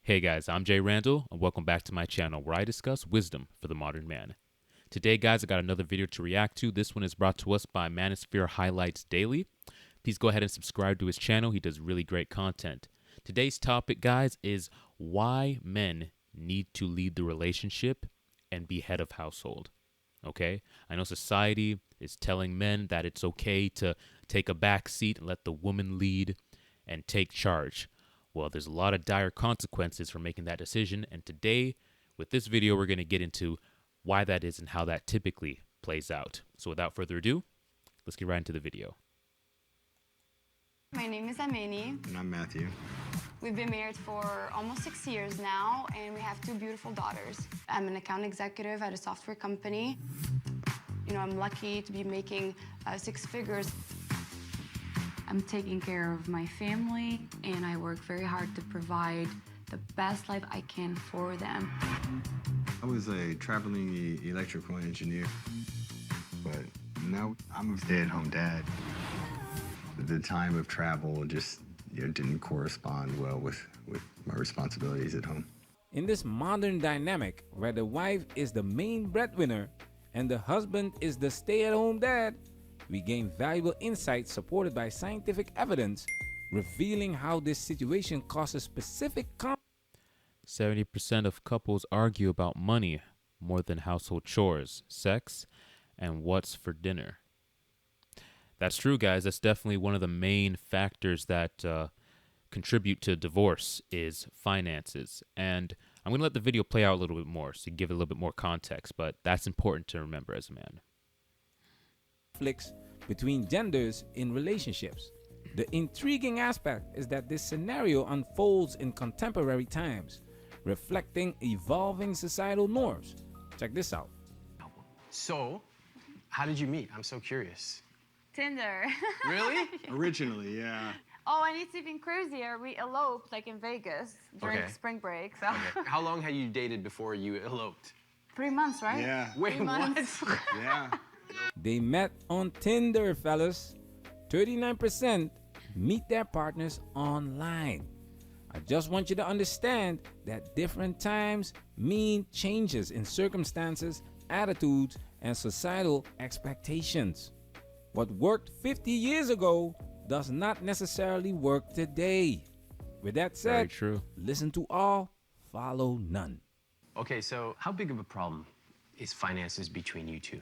Hey guys, I'm Jay Randall, and welcome back to my channel where I discuss wisdom for the modern man. Today, guys, I got another video to react to. This one is brought to us by Manosphere Highlights Daily. Please go ahead and subscribe to his channel. He does really great content. Today's topic, guys, is why men need to lead the relationship and be head of household. Okay? I know society is telling men that it's okay to take a back seat and let the woman lead and take charge. Well, there's a lot of dire consequences for making that decision, and today, with this video, we're going to get into why that is and how that typically plays out. So without further ado, let's get right into the video. My name is Ameni. And I'm Matthew. We've been married for almost 6 years now, and we have 2 beautiful daughters. I'm an account executive at a software company. You know, I'm lucky to be making 6 figures. I'm taking care of my family, and I work very hard to provide the best life I can for them. I was a traveling electrical engineer, but now I'm a stay-at-home dad. The time of travel just didn't correspond well with my responsibilities at home. In this modern dynamic where the wife is the main breadwinner and the husband is the stay-at-home dad, we gain valuable insights supported by scientific evidence revealing how this situation causes specific 70% of couples argue about money more than household chores, sex, and what's for dinner. That's true, guys. That's definitely one of the main factors that contribute to divorce is finances. And I'm going to let the video play out a little bit more so you give it a little bit more context, but that's important to remember as a man. conflicts between genders in relationships. The intriguing aspect is that this scenario unfolds in contemporary times, reflecting evolving societal norms. Check this out. So, how did you meet? I'm so curious. Tinder. Really? Originally, yeah. Oh, and it's even crazier. We eloped like in Vegas during Okay. spring break. So Okay. How long had you dated before you eloped? 3 months, right? Yeah. Wait, 3 what? months. Yeah. They met on Tinder, fellas. 39% meet their partners online. I just want you to understand that different times mean changes in circumstances, attitudes, and societal expectations. What worked 50 years ago does not necessarily work today. With that Very said, true. listen to all, follow none. Okay, so how big of a problem is finances between you two?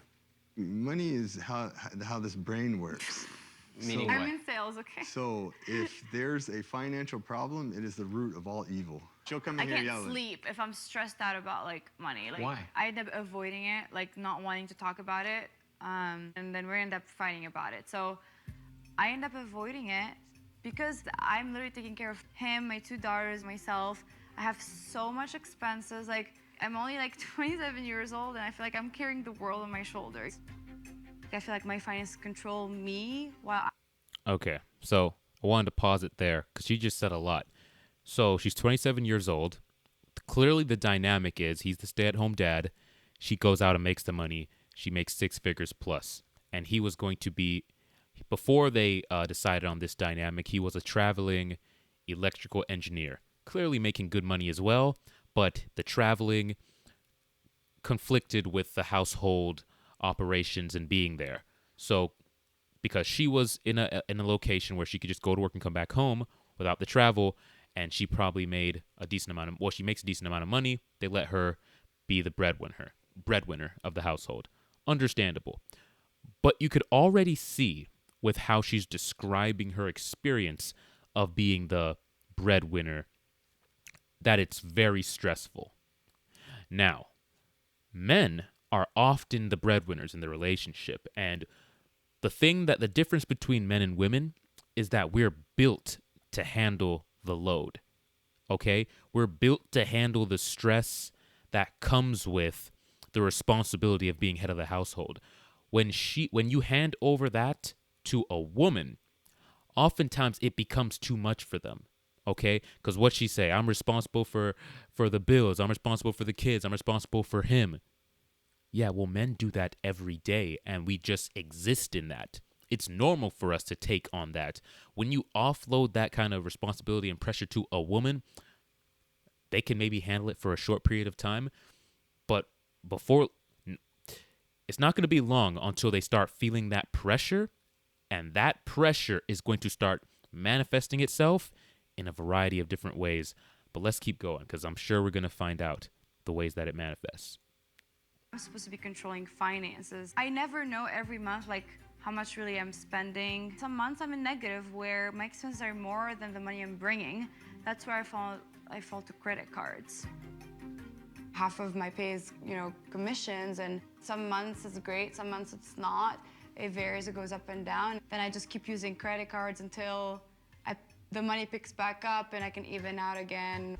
Money is how this brain works. Meaning I'm what? in sales, okay? So if there's a financial problem, it is the root of all evil. She'll come I in here can't yelling. sleep if I'm stressed out about like money. Like, Why? I end up avoiding it, like not wanting to talk about it, and then we end up fighting about it. So I end up avoiding it because I'm literally taking care of him, my 2 daughters, myself. I have so much expenses. Like I'm only like 27 years old, and I feel like I'm carrying the world on my shoulders. I feel like my finances control me while Okay, so I wanted to pause it there because she just said a lot. So she's 27 years old. Clearly, the dynamic is he's the stay-at-home dad. She goes out and makes the money. She makes 6 figures plus. And he was going to be, before they decided on this dynamic, he was a traveling electrical engineer. Clearly making good money as well, but the traveling conflicted with the household operations and being there. So because she was in a location where she could just go to work and come back home without the travel, and she probably made a decent amount of, well, she makes a decent amount of money. They let her be the breadwinner of the household. Understandable. But you could already see with how she's describing her experience of being the breadwinner that it's very stressful. Now, men are often the breadwinners in the relationship, and the difference between men and women is that we're built to handle the load. Okay? We're built to handle the stress that comes with the responsibility of being head of the household. When you hand over that to a woman, oftentimes it becomes too much for them. Okay? Because what she say, I'm responsible for the bills, I'm responsible for the kids, I'm responsible for him. Yeah, well, men do that every day, and we just exist in that. It's normal for us to take on that. When you offload that kind of responsibility and pressure to a woman, they can maybe handle it for a short period of time, but before it's not going to be long until they start feeling that pressure, and that pressure is going to start manifesting itself in a variety of different ways. But let's keep going, because I'm sure we're going to find out the ways that it manifests. I'm supposed to be controlling finances. I never know every month, like, how much really I'm spending. Some months I'm in negative where my expenses are more than the money I'm bringing. That's where I fall to credit cards. Half of my pay is, commissions, and some months it's great, some months it's not. It varies, it goes up and down. Then I just keep using credit cards until the money picks back up and I can even out again.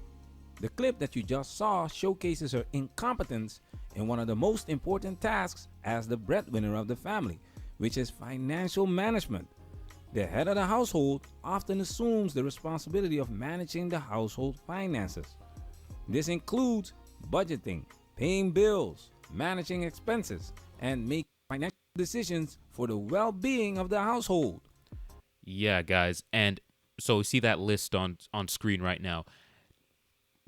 The clip that you just saw showcases her incompetence in one of the most important tasks as the breadwinner of the family, which is financial management. The head of the household often assumes the responsibility of managing the household finances. This includes budgeting, paying bills, managing expenses, and making financial decisions for the well-being of the household. Yeah, guys. And so you see that list on screen right now.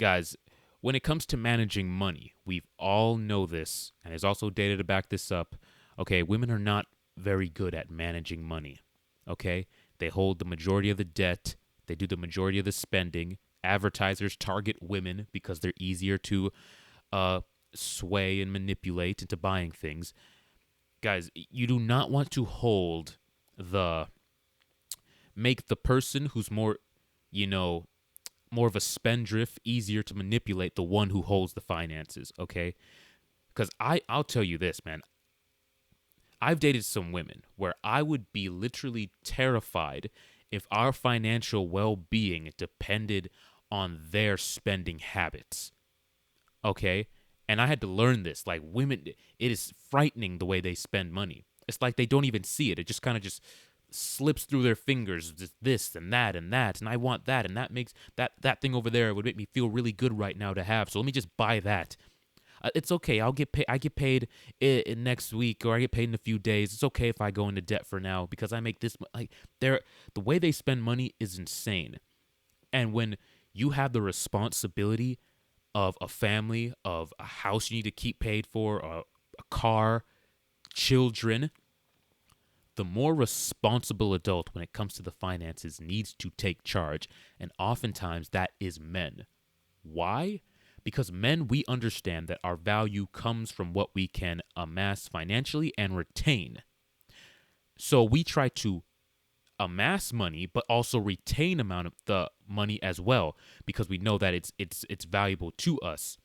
Guys, when it comes to managing money, we all know this, and there's also data to back this up. Okay, women are not very good at managing money. Okay? They hold the majority of the debt. They do the majority of the spending. Advertisers target women because they're easier to sway and manipulate into buying things. Guys, you do not want to make the person who's more of a spendthrift easier to manipulate, the one who holds the finances, okay? Because I'll tell you this, man. I've dated some women where I would be literally terrified if our financial well-being depended on their spending habits, okay? And I had to learn this. Like, women, it is frightening the way they spend money. It's like they don't even see it. It just kind of just slips through their fingers, just this and that, and I want that, and that makes that thing over there would make me feel really good right now to have. So let me just buy that. It's okay. I get paid next week, or I get paid in a few days. It's okay if I go into debt for now because I make this. Like, the way they spend money is insane. And when you have the responsibility of a family, of a house you need to keep paid for, a car, children, the more responsible adult when it comes to the finances needs to take charge. And oftentimes that is men. Why? Because men, we understand that our value comes from what we can amass financially and retain. So we try to amass money, but also retain amount of the money as well, because we know that it's valuable to us,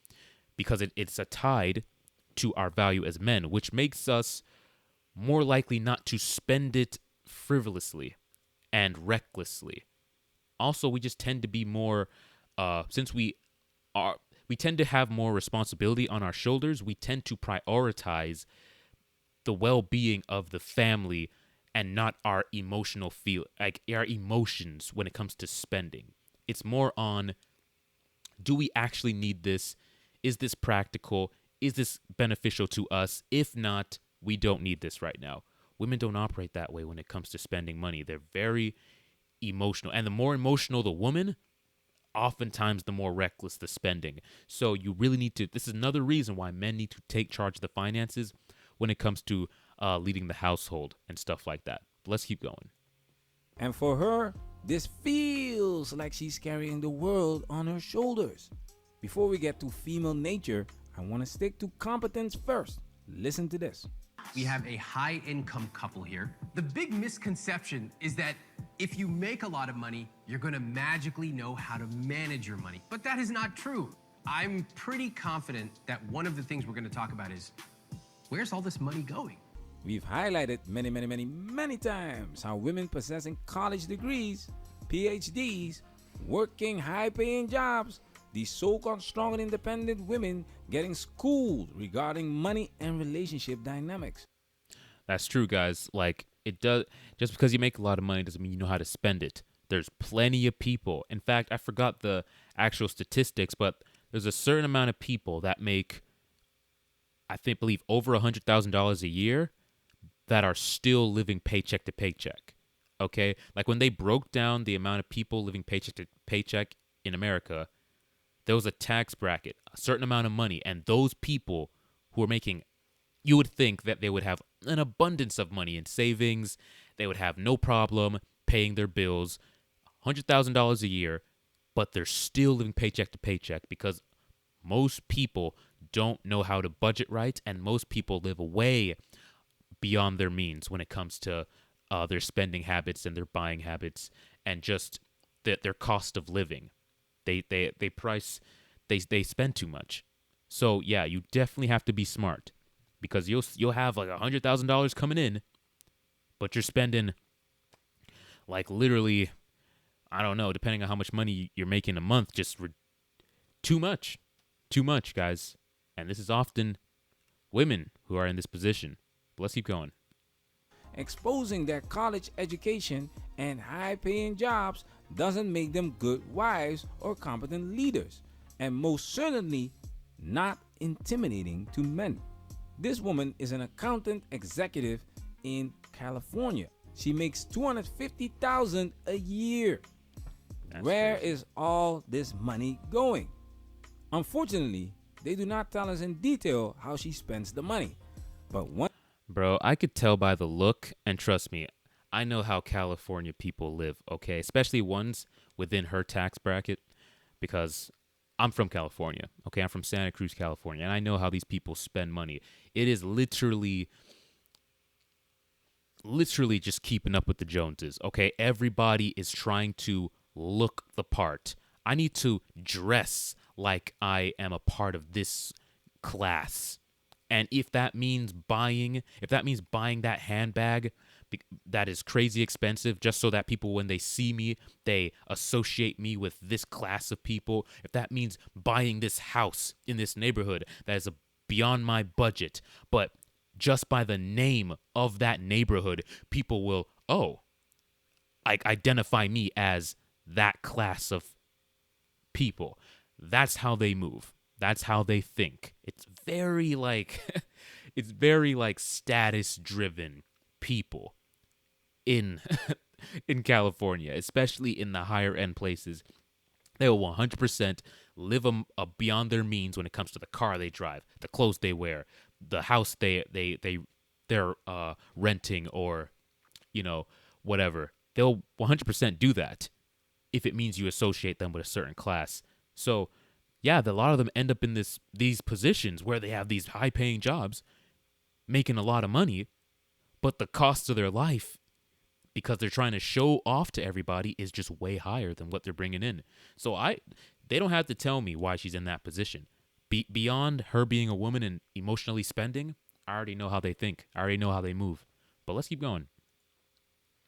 because it's tied to our value as men, which makes us more likely not to spend it frivolously and recklessly. Also, we just tend to be more, since we tend to have more responsibility on our shoulders, we tend to prioritize the well-being of the family and not our our emotions when it comes to spending. It's more on, do we actually need this? Is this practical? Is this beneficial to us? If not, we don't need this right now. Women don't operate that way when it comes to spending money. They're very emotional. And the more emotional the woman, oftentimes the more reckless the spending. So you really need to, this is another reason why men need to take charge of the finances when it comes to leading the household and stuff like that. But let's keep going. And for her, this feels like she's carrying the world on her shoulders. Before we get to female nature, I want to stick to competence first. Listen to this. We have a high-income couple here. The big misconception is that if you make a lot of money, you're gonna magically know how to manage your money. But that is not true. I'm pretty confident that one of the things we're gonna talk about is, where's all this money going? We've highlighted many times how women possessing college degrees, PhDs, working high-paying jobs, these so-called strong and independent women getting schooled regarding money and relationship dynamics. That's true, guys. Like, it does, just because you make a lot of money doesn't mean you know how to spend it. There's plenty of people. In fact, I forgot the actual statistics, but there's a certain amount of people that make, believe over $100,000 a year that are still living paycheck to paycheck. Okay? Like, when they broke down the amount of people living paycheck to paycheck in America, there was a tax bracket, a certain amount of money, and those people who are making, you would think that they would have an abundance of money in savings. They would have no problem paying their bills, $100,000 a year, but they're still living paycheck to paycheck because most people don't know how to budget right, and most people live way beyond their means when it comes to their spending habits and their buying habits and just their cost of living. They spend too much. So yeah, you definitely have to be smart because you'll have like $100,000 coming in, but you're spending like literally, I don't know, depending on how much money you're making a month, just too much, guys. And this is often women who are in this position. But let's keep going. Exposing their college education and high-paying jobs doesn't make them good wives or competent leaders, and most certainly not intimidating to men. This woman is an accountant executive in California. She makes $250,000 a year. Where is all this money going? Unfortunately, they do not tell us in detail how she spends the money. But one Bro, I could tell by the look, and trust me, I know how California people live, okay? Especially ones within her tax bracket, because I'm from California, okay? I'm from Santa Cruz, California, and I know how these people spend money. It is literally just keeping up with the Joneses, okay? Everybody is trying to look the part. I need to dress like I am a part of this class. And if that means buying that handbag that is crazy expensive just so that people, when they see me, they associate me with this class of people, if that means buying this house in this neighborhood that is beyond my budget, but just by the name of that neighborhood, people will, identify me as that class of people. That's how they move. That's how they think. It's very status driven people in in California, especially in the higher end places. They will 100% live beyond their means when it comes to the car they drive, the clothes they wear, the house they're renting, or whatever. They'll 100% do that if it means you associate them with a certain class. So yeah, a lot of them end up in these positions where they have these high-paying jobs, making a lot of money, but the cost of their life, because they're trying to show off to everybody, is just way higher than what they're bringing in. So they don't have to tell me why she's in that position. Beyond her being a woman and emotionally spending, I already know how they think. I already know how they move. But let's keep going.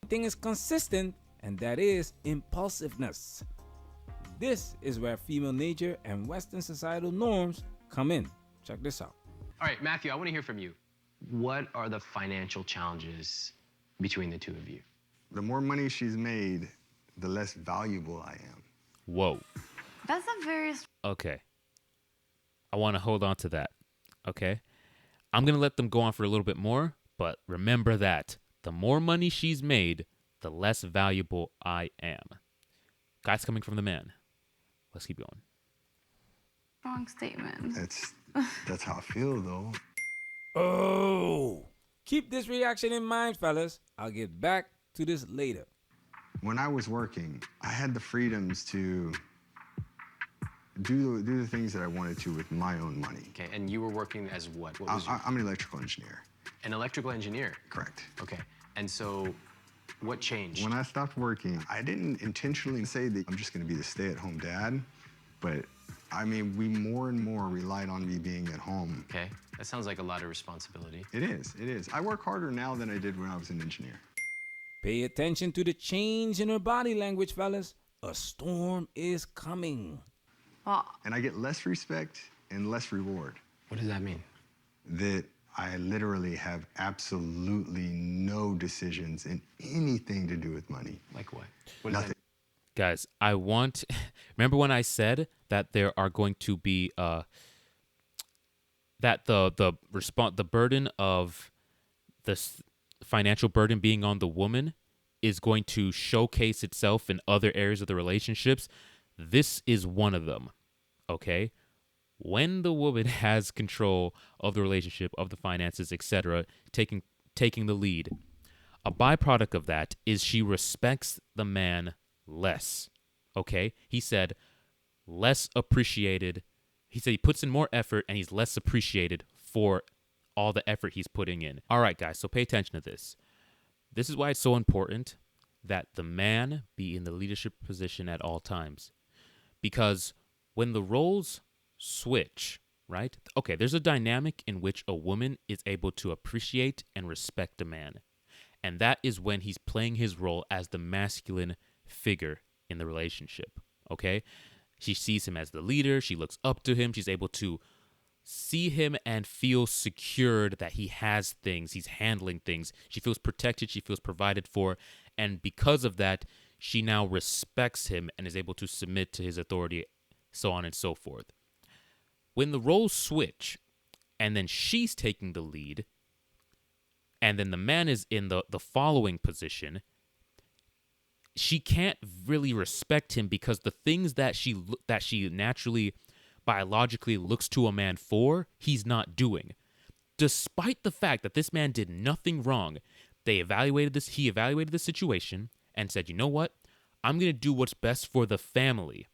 thing is consistent, and that is impulsiveness. This is where female nature and Western societal norms come in. Check this out. All right, Matthew, I want to hear from you. What are the financial challenges between the two of you? The more money she's made, the less valuable I am. Whoa. That's a very Okay. I want to hold on to that. Okay. I'm going to let them go on for a little bit more, but remember that the more money she's made, the less valuable I am. Guys, coming from the man. Let's keep going. strong statement. That's how I feel, though. Oh! Keep this reaction in mind, fellas. I'll get back to this later. When I was working, I had the freedoms to do the things that I wanted to with my own money. Okay, and you were working as what? What was I'm an electrical engineer. an electrical engineer? Correct. Okay, and so what changed? When I stopped working, I didn't intentionally say that I'm just going to be the stay-at-home dad, but I mean, we more and more relied on me being at home. Okay, that sounds like a lot of responsibility. It is. I work harder now than I did when I was an engineer. Pay attention to the change in her body language, fellas. A storm is coming. Well, And I get less respect and less reward. What does that mean? That I literally have absolutely no decisions in anything to do with money. Like what? What does Nothing. Guys, I want... Remember when I said that there are going to be... that the burden of this financial burden being on the woman is going to showcase itself in other areas of the relationships. This is one of them. okay? When the woman has control of the relationship, of the finances, etc., taking the lead, a byproduct of that is she respects the man less. Okay? He said less appreciated. He said he puts in more effort and he's less appreciated for all the effort he's putting in. All right, guys, so pay attention to this. This is why it's so important that the man be in the leadership position at all times. Because when the roles switch, right? Okay, there's a dynamic in which a woman is able to appreciate and respect a man. And that is when he's playing his role as the masculine figure in the relationship, okay? She sees him as the leader. She looks up to him. She's able to see him and feel secured that he has things. He's handling things. She feels protected. She feels provided for. And because of that, she now respects him and is able to submit to his authority, so on and so forth. When the roles switch and then she's taking the lead and then the man is in the following position, she can't really respect him because the things that she naturally biologically looks to a man for, he's not doing. Despite the fact that this man did nothing wrong, he evaluated the situation and said, "You know what? I'm going to do what's best for the family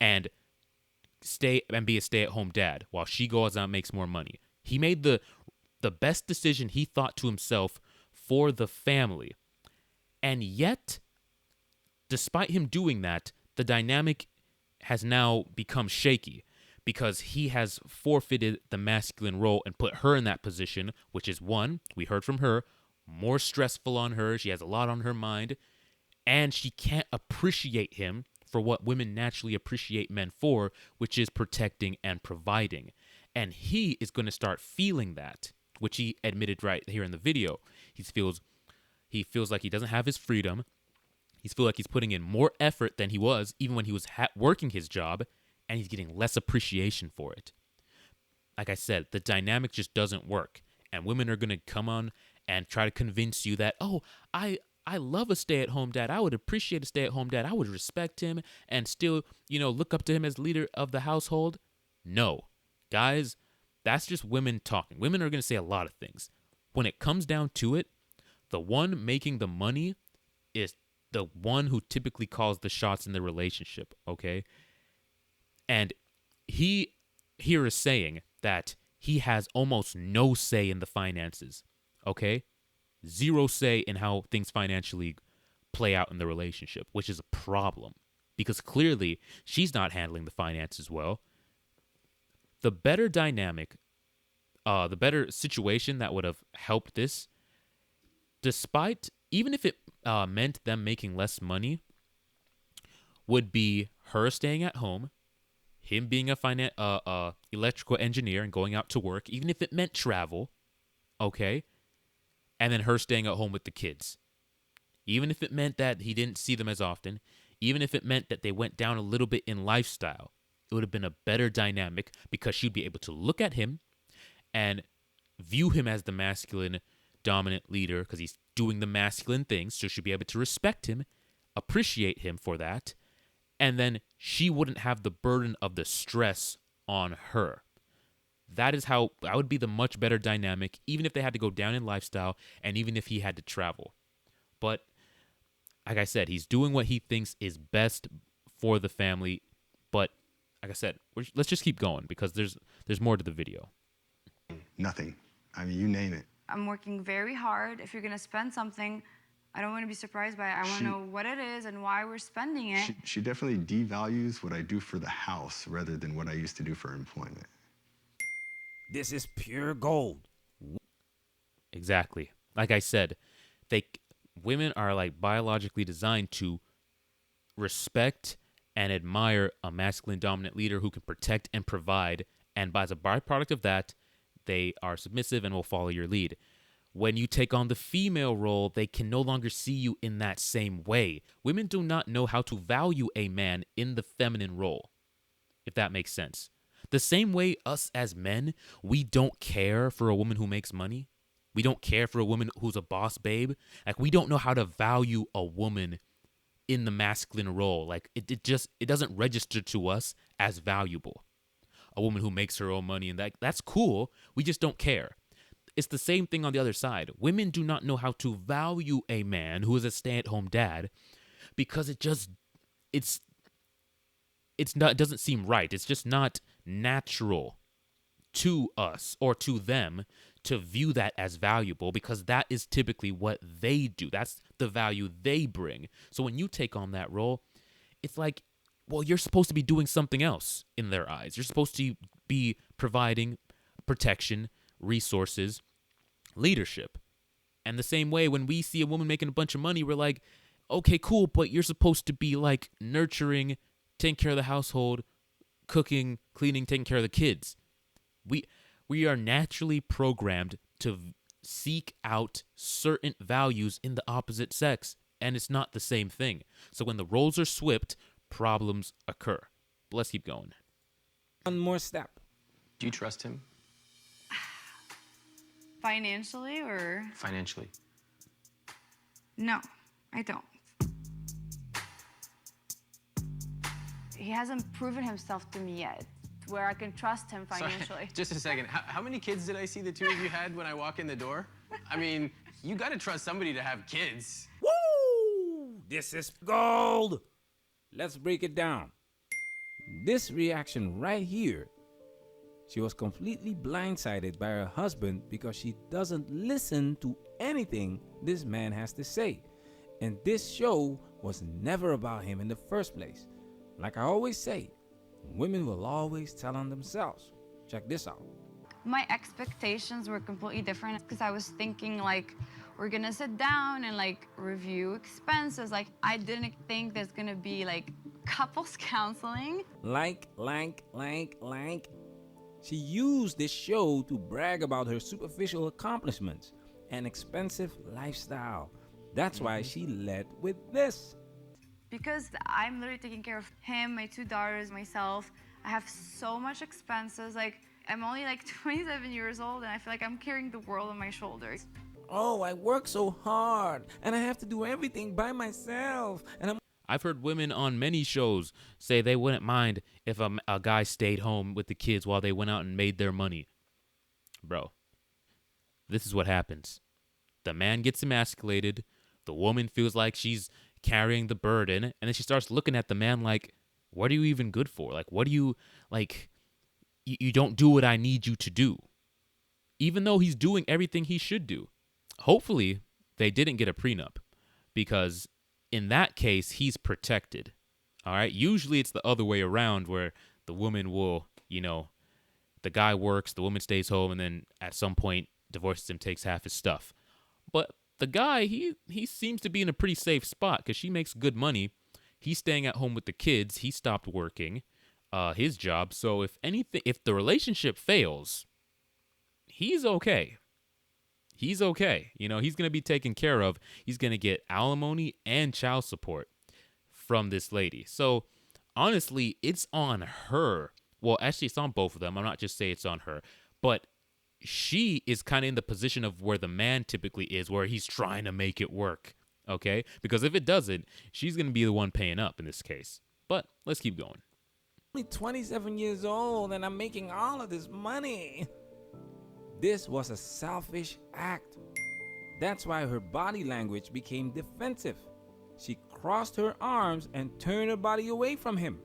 and be a stay-at-home dad while she goes out and makes more money." He made the best decision he thought to himself for the family. And yet, despite him doing that, the dynamic has now become shaky because he has forfeited the masculine role and put her in that position, which is, one, we heard from her, more stressful on her. She has a lot on her mind, and she can't appreciate him for what women naturally appreciate men for, which is protecting and providing. And he is going to start feeling that, which he admitted right here in the video. He feels like he doesn't have his freedom. He feels like he's putting in more effort than he was even when he was working his job, and he's getting less appreciation for it. Like I said, the dynamic just doesn't work, and women are going to come on and try to convince you that, oh, I love a stay-at-home dad. I would appreciate a stay-at-home dad. I would respect him and still, look up to him as leader of the household. No, guys, that's just women talking. Women are going to say a lot of things. When it comes down to it, the one making the money is the one who typically calls the shots in the relationship, okay? And he here is saying that he has almost no say in the finances, okay? Zero say in how things financially play out in the relationship, which is a problem because clearly she's not handling the finances well. The better dynamic, the better situation that would have helped this, even if it meant them making less money, would be her staying at home, him being a electrical engineer and going out to work, even if it meant travel, okay? And then her staying at home with the kids. Even if it meant that he didn't see them as often, even if it meant that they went down a little bit in lifestyle, it would have been a better dynamic because she'd be able to look at him and view him as the masculine dominant leader because he's doing the masculine things, so she'd be able to respect him, appreciate him for that, and then she wouldn't have the burden of the stress on her. That would be the much better dynamic, even if they had to go down in lifestyle and even if he had to travel. But like I said, he's doing what he thinks is best for the family. But like I said, let's just keep going because there's more to the video. Nothing. I mean, you name it. I'm working very hard. If you're going to spend something, I don't want to be surprised by it. I want to know what it is and why we're spending it. She definitely devalues what I do for the house rather than what I used to do for employment. This is pure gold. Exactly. Like I said, women are like biologically designed to respect and admire a masculine dominant leader who can protect and provide. And as a byproduct of that, they are submissive and will follow your lead. When you take on the female role, they can no longer see you in that same way. Women do not know how to value a man in the feminine role, if that makes sense. The same way us as men, we don't care for a woman who makes money. We don't care for a woman who's a boss babe. Like, we don't know how to value a woman in the masculine role. Like, it doesn't register to us as valuable. A woman who makes her own money, and that's cool. We just don't care. It's the same thing on the other side. Women do not know how to value a man who is a stay-at-home dad because it doesn't seem right. It's just not natural to us or to them to view that as valuable because that is typically what they do. That's the value they bring. So when you take on that role, it's like, well, you're supposed to be doing something else in their eyes. You're supposed to be providing protection, resources, leadership. And the same way when we see a woman making a bunch of money, we're like, okay, cool, but you're supposed to be like nurturing, taking care of the household, cooking, cleaning, taking care of the kids. We are naturally programmed to seek out certain values in the opposite sex, and it's not the same thing. So when the roles are swapped, problems occur. But let's keep going. One more step. Do you trust him Financially or? financially? No, I don't. He hasn't proven himself to me yet, where I can trust him Sorry, financially. just a second. How many kids did I see the two of you had when I walk in the door? I mean, you got to trust somebody to have kids. Woo! This is gold. Let's break it down. This reaction right here. She was completely blindsided by her husband because she doesn't listen to anything this man has to say. And this show was never about him in the first place. Like I always say, women will always tell on themselves. Check this out. My expectations were completely different because I was thinking like we're gonna sit down and like review expenses. Like I didn't think there's gonna be like couples counseling. Like. She used this show to brag about her superficial accomplishments and expensive lifestyle. That's why she led with this. Because I'm literally taking care of him, my two daughters, myself. I have so much expenses. Like I'm only like 27 years old and I feel like I'm carrying the world on my shoulders. Oh, I work so hard and I have to do everything by myself. And I've heard women on many shows say they wouldn't mind if a guy stayed home with the kids while they went out and made their money. Bro, this is what happens. The man gets emasculated. The woman feels like she's carrying the burden. And then she starts looking at the man like, what are you even good for? Like, what do you, like, you don't do what I need you to do. Even though he's doing everything he should do. Hopefully, they didn't get a prenup. Because in that case, he's protected. All right? Usually it's the other way around where the woman will, the guy works, the woman stays home, and then at some point divorces him, takes half his stuff. But the guy, he seems to be in a pretty safe spot because she makes good money. He's staying at home with the kids. He stopped working his job. So if the relationship fails, he's okay. He's okay. He's going to be taken care of. He's going to get alimony and child support from this lady. So honestly, it's on her. Well, actually, it's on both of them. I'm not just saying it's on her. But she is kind of in the position of where the man typically is, where he's trying to make it work. Okay? Because if it doesn't, she's going to be the one paying up in this case. But let's keep going. only 27 years old and I'm making all of this money. This was a selfish act. That's why her body language became defensive. She crossed her arms and turned her body away from him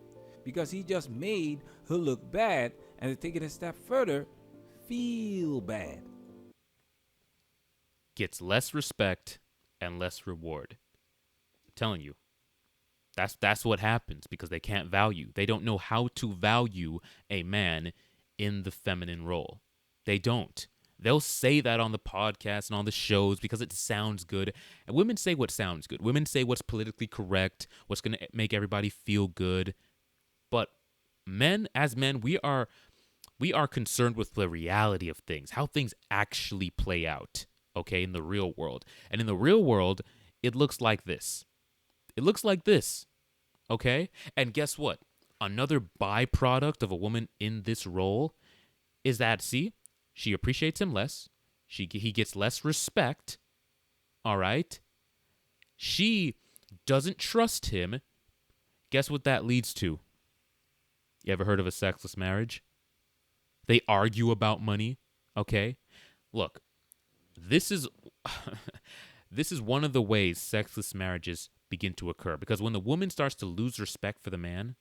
because he just made her look bad, and to take it a step further, feel bad. Gets less respect and less reward. I'm telling you. That's what happens because they can't value. They don't know how to value a man in the feminine role. They don't. They'll say that on the podcast and on the shows because it sounds good. And women say what sounds good. Women say what's politically correct, what's going to make everybody feel good. But as men, we are concerned with the reality of things, how things actually play out, okay, in the real world. And in the real world, it looks like this. It looks like this, okay? And guess what? Another byproduct of a woman in this role is that, see, she appreciates him less. He gets less respect, all right? She doesn't trust him. Guess what that leads to? You ever heard of a sexless marriage? They argue about money, okay? Look, this is this is one of the ways sexless marriages begin to occur, because when the woman starts to lose respect for the man,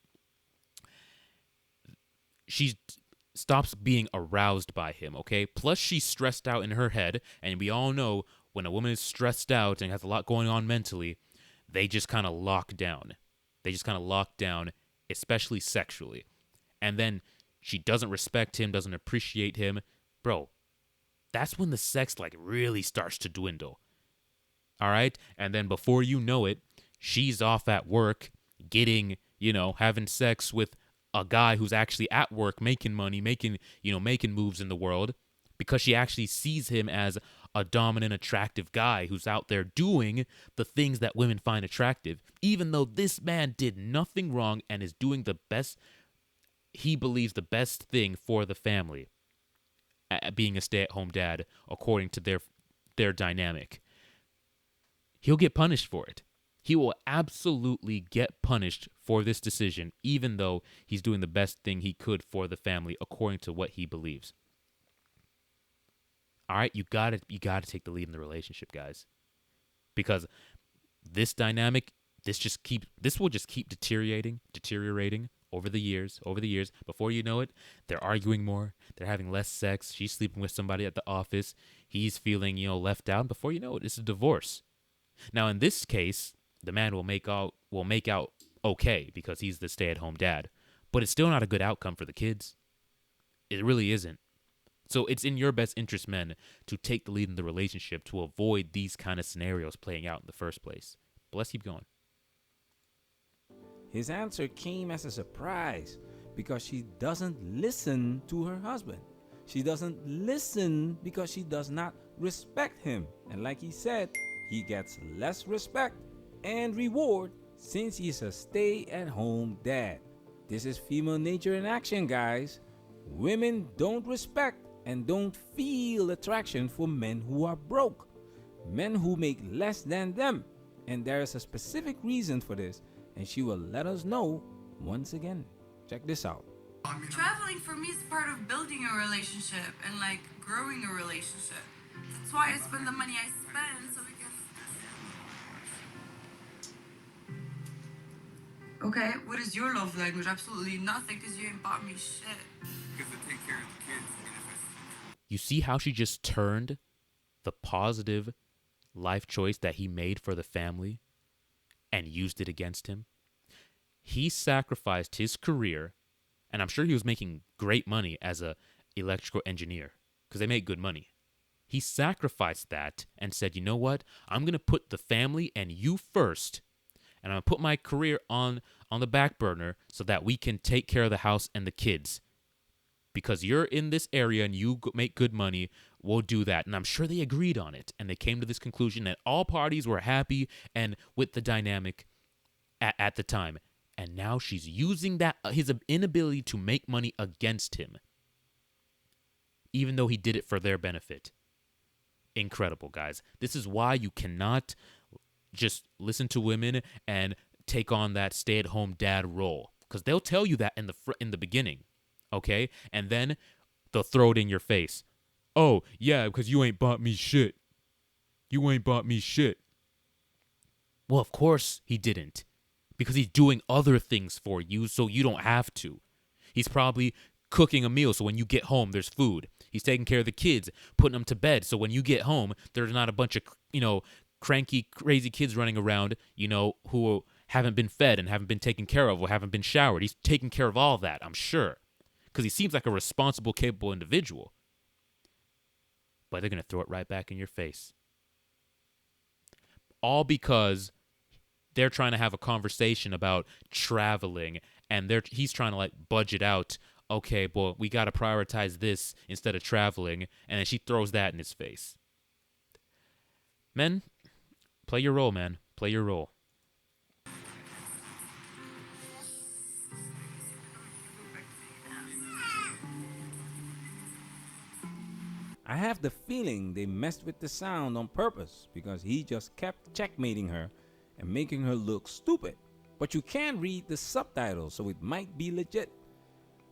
she stops being aroused by him, okay? Plus she's stressed out in her head, and we all know when a woman is stressed out and has a lot going on mentally, they just kind of lock down. They just kind of lock down, especially sexually. And then she doesn't respect him, doesn't appreciate him. Bro, that's when the sex like really starts to dwindle. All right? And then before you know it, she's off at work getting, having sex with a guy who's actually at work making money, making moves in the world, because she actually sees him as a dominant, attractive guy who's out there doing the things that women find attractive, even though this man did nothing wrong and is doing the best, he believes the best thing for the family, being a stay-at-home dad, according to their dynamic. He'll get punished for it. He will absolutely get punished for this decision, even though he's doing the best thing he could for the family, according to what he believes. All right, you gotta take the lead in the relationship, guys, because this dynamic, this will just keep deteriorating over the years. Before you know it, they're arguing more, they're having less sex. She's sleeping with somebody at the office. He's feeling, left out. Before you know it, it's a divorce. Now, in this case, the man will make out okay because he's the stay-at-home dad, but it's still not a good outcome for the kids. It really isn't. So it's in your best interest, men, to take the lead in the relationship to avoid these kind of scenarios playing out in the first place. But let's keep going. His answer came as a surprise because she doesn't listen to her husband. She doesn't listen because she does not respect him. And like he said, he gets less respect and reward since he's a stay-at-home dad. This is female nature in action, guys. Women don't respect and don't feel attraction for men who are broke, men who make less than them. And there is a specific reason for this, and she will let us know once again. Check this out. Traveling for me is part of building a relationship and like growing a relationship. That's why I spend the money I spend so we can. Okay, what is your love language? Absolutely nothing, because you ain't bought me shit. Because I take care of the kids. You see how she just turned the positive life choice that he made for the family and used it against him? He sacrificed his career, and I'm sure he was making great money as a electrical engineer because they make good money. He sacrificed that and said, you know what? I'm going to put the family and you first, and I'm going to put my career on the back burner so that we can take care of the house and the kids. Because you're in this area and you make good money, we'll do that. And I'm sure they agreed on it. And they came to this conclusion that all parties were happy and with the dynamic at the time. And now she's using that his inability to make money against him, even though he did it for their benefit. Incredible, guys. This is why you cannot just listen to women and take on that stay-at-home dad role, because they'll tell you that in the beginning. Okay? And then they'll throw it in your face. Oh, yeah, because you ain't bought me shit. You ain't bought me shit. Well, of course he didn't. Because he's doing other things for you so you don't have to. He's probably cooking a meal so when you get home there's food. He's taking care of the kids, putting them to bed so when you get home there's not a bunch of, cranky, crazy kids running around, who haven't been fed and haven't been taken care of or haven't been showered. He's taking care of all that, I'm sure. Because he seems like a responsible, capable individual. But they're going to throw it right back in your face. All because they're trying to have a conversation about traveling, and he's trying to budget out, okay, well, we got to prioritize this instead of traveling, and then she throws that in his face. Men, play your role, man. Play your role. I have the feeling they messed with the sound on purpose because he just kept checkmating her and making her look stupid. But you can read the subtitles, so it might be legit.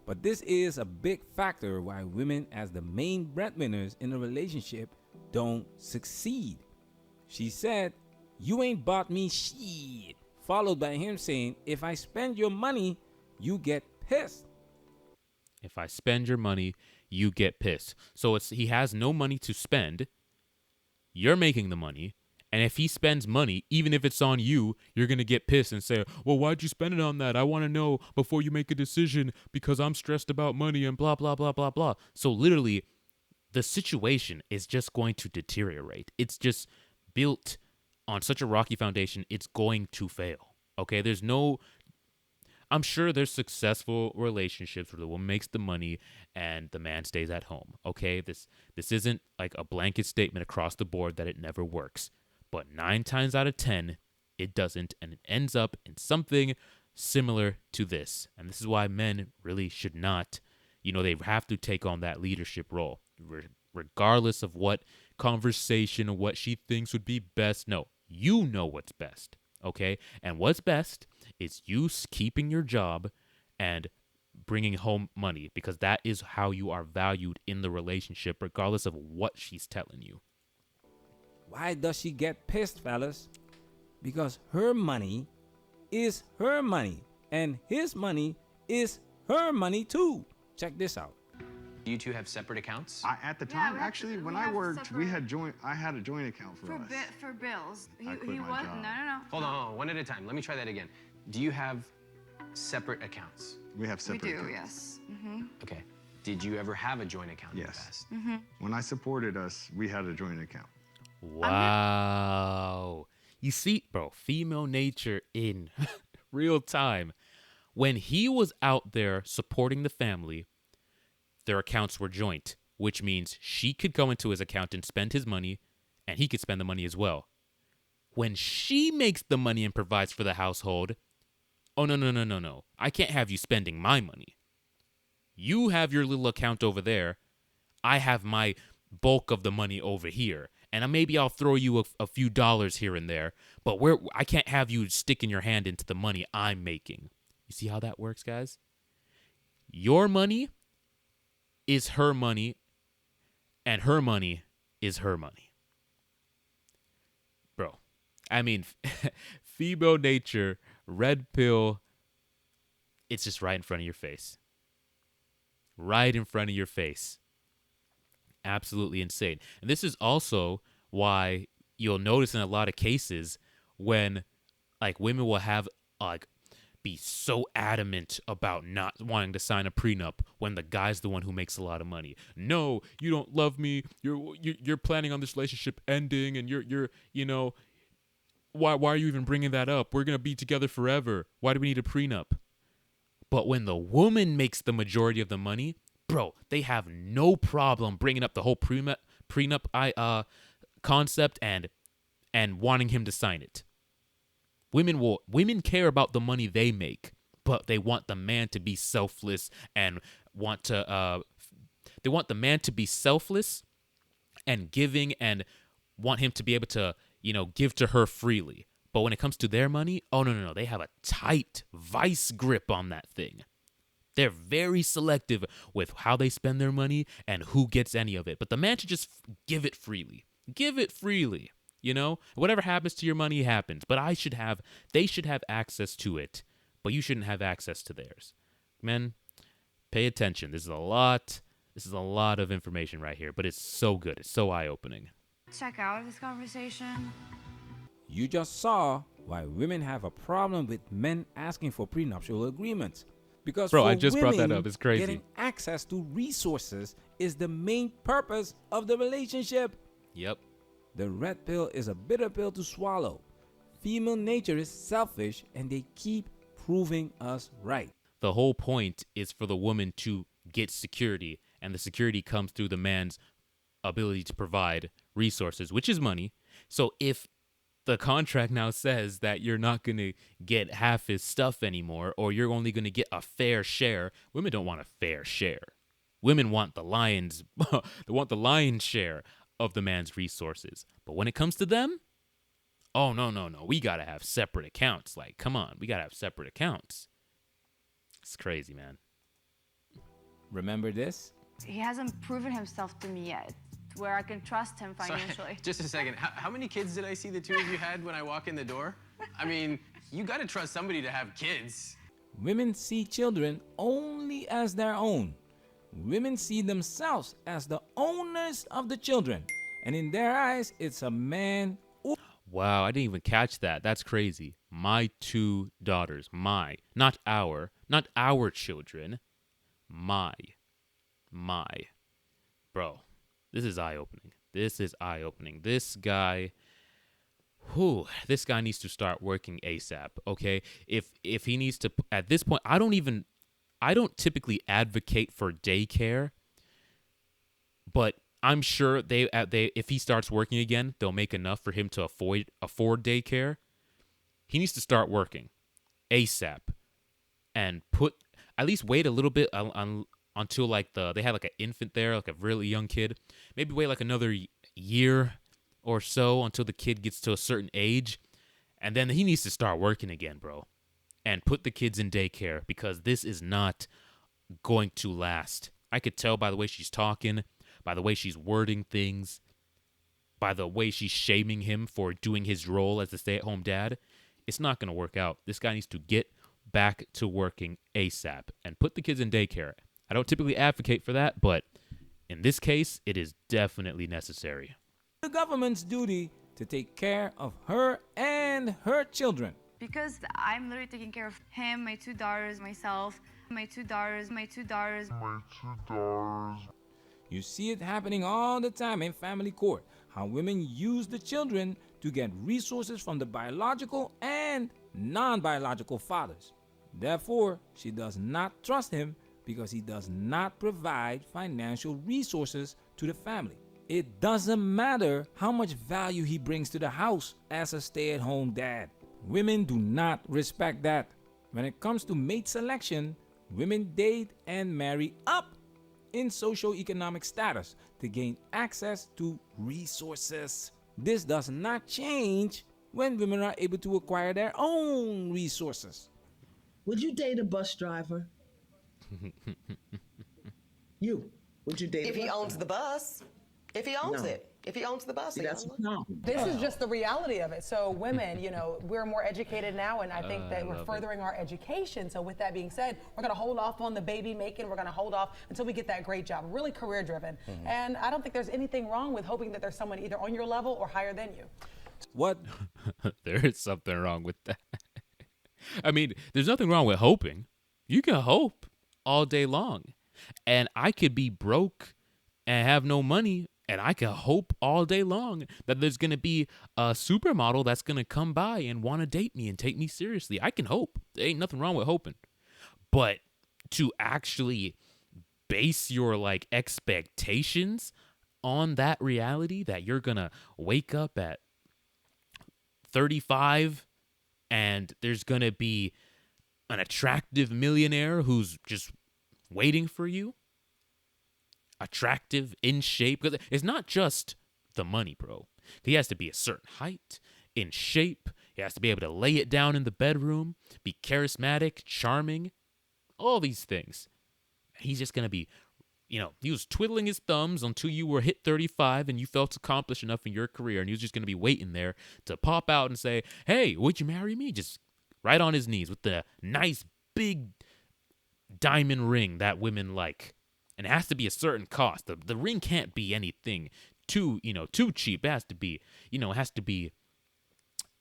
But this is a big factor why women, as the main breadwinners in a relationship, don't succeed. She said, "You ain't bought me shit," followed by him saying, "If I spend your money, you get pissed." If I spend your money, you get pissed. So he has no money to spend. You're making the money. And if he spends money, even if it's on you, you're going to get pissed and say, "Well, why'd you spend it on that? I want to know before you make a decision because I'm stressed about money and blah, blah, blah, blah, blah." So literally, the situation is just going to deteriorate. It's just built on such a rocky foundation, it's going to fail. Okay? I'm sure there's successful relationships where the woman makes the money and the man stays at home. Okay? This isn't like a blanket statement across the board that it never works. But 9 times out of 10, it doesn't, and it ends up in something similar to this. And this is why men really should not, they have to take on that leadership role, regardless of what conversation or what she thinks would be best. No, you know what's best, okay? And what's best is you keeping your job and bringing home money, because that is how you are valued in the relationship, regardless of what she's telling you. Why does she get pissed, fellas? Because her money is her money, and his money is her money too. Check this out. Do you two have separate accounts? At the Yeah, time, we have actually, to- when we I have worked, separate- I had a joint account for us. For bills. I quit my job. No. Hold on, one at a time. Let me try that again. Do you have separate accounts? We have We separate do, accounts. yes. Okay. Did you ever have a joint account in the Yes. past? When I supported us, we had a joint account. Wow. You see, bro, female nature in real time. When he was out there supporting the family, their accounts were joint, which means she could go into his account and spend his money, and he could spend the money as well. When she makes the money and provides for the household, oh, no. I can't have you spending my money. You have your little account over there. I have my bulk of the money over here. And maybe I'll throw you a few dollars here and there, but I can't have you sticking your hand into the money I'm making. You see how that works, guys? Your money is her money, and her money is her money. Bro, I mean, female nature, red pill, it's just right in front of your face. Right in front of your face. Absolutely insane. And this is also why you'll notice in a lot of cases when like women will have like be so adamant about not wanting to sign a prenup when the guy's the one who makes a lot of money. No, you don't love me. You're planning on this relationship ending, and you're why are you even bringing that up? We're gonna be together forever. Why do we need a prenup? But when the woman makes the majority of the money, bro, they have no problem bringing up the whole prenup concept and wanting him to sign it. Women care about the money they make, but they want the man to be selfless and they want the man to be selfless and giving and want him to be able to, give to her freely. But when it comes to their money, oh no, they have a tight vice grip on that thing. They're very selective with how they spend their money and who gets any of it. But the man should just give it freely. Give it freely. Whatever happens to your money happens. But they should have access to it. But you shouldn't have access to theirs. Men, pay attention. This is a lot of information right here. But it's so good. It's so eye-opening. Check out this conversation. You just saw why women have a problem with men asking for prenuptial agreements. Because Bro, for I just brought that women, up. It's crazy. Getting access to resources is the main purpose of the relationship. Yep. The red pill is a bitter pill to swallow. Female nature is selfish, and they keep proving us right. The whole point is for the woman to get security, and the security comes through the man's ability to provide resources, which is money. So if the contract now says that you're not going to get half his stuff anymore, or you're only going to get a fair share, women don't want a fair share. Women want the lion's share of the man's resources. But when it comes to them, oh, no. We got to have separate accounts. Like, come on. We got to have separate accounts. It's crazy, man. Remember this? He hasn't proven himself to me yet, where I can trust him financially. Sorry, just a second. How many kids did I see the two of you had when I walk in the door? I mean, you gotta trust somebody to have kids. Women see children only as their own. Women see themselves as the owners of the children. And in their eyes, it's a man. Wow, I didn't even catch that. That's crazy. My two daughters. Not our children. My. Bro, this is eye-opening. This guy needs to start working ASAP, okay? If he needs to, at this point, I don't typically advocate for daycare, but I'm sure they if he starts working again, they'll make enough for him to afford daycare. He needs to start working ASAP and at least wait a little bit until like they had like an infant there, like a really young kid. Maybe wait like another year or so until the kid gets to a certain age, and then he needs to start working again, bro, and put the kids in daycare, because this is not going to last. I could tell by the way she's talking, by the way she's wording things, by the way she's shaming him for doing his role as a stay-at-home dad. It's not going to work out. This guy needs to get back to working ASAP and put the kids in daycare. I don't typically advocate for that, but in this case, it is definitely necessary. The government's duty to take care of her and her children. Because I'm literally taking care of him, my two daughters, myself, my two daughters. You see it happening all the time in family court, how women use the children to get resources from the biological and non-biological fathers. Therefore, she does not trust him because he does not provide financial resources to the family. It doesn't matter how much value he brings to the house as a stay-at-home dad. Women do not respect that. When it comes to mate selection, women date and marry up in socioeconomic status to gain access to resources. This does not change when women are able to acquire their own resources. Would you date a bus driver? Would you date if he owns the bus? If he owns it. If he owns the bus, that's the problem. This is just the reality of it. So women, we're more educated now, and I think that we're furthering our education. So with that being said, we're going to hold off on the baby making. We're going to hold off until we get that great job, really career driven. Mm-hmm. And I don't think there's anything wrong with hoping that there's someone either on your level or higher than you. What? There is something wrong with that. I mean, there's nothing wrong with hoping. You can hope all day long. And I could be broke and have no money, and I can hope all day long that there's going to be a supermodel that's going to come by and want to date me and take me seriously. I can hope. There ain't nothing wrong with hoping. But to actually base your expectations on that reality that you're going to wake up at 35 and there's going to be an attractive millionaire who's just waiting for you, attractive, in shape, because it's not just the money, bro. He has to be a certain height, in shape. He has to be able to lay it down in the bedroom, be charismatic, charming, all these things. He's just going to be, he was twiddling his thumbs until you were hit 35 and you felt accomplished enough in your career, and he was just going to be waiting there to pop out and say, hey, would you marry me? Just right on his knees with the nice big diamond ring that women like. And it has to be a certain cost. The ring can't be anything too cheap. It has to be,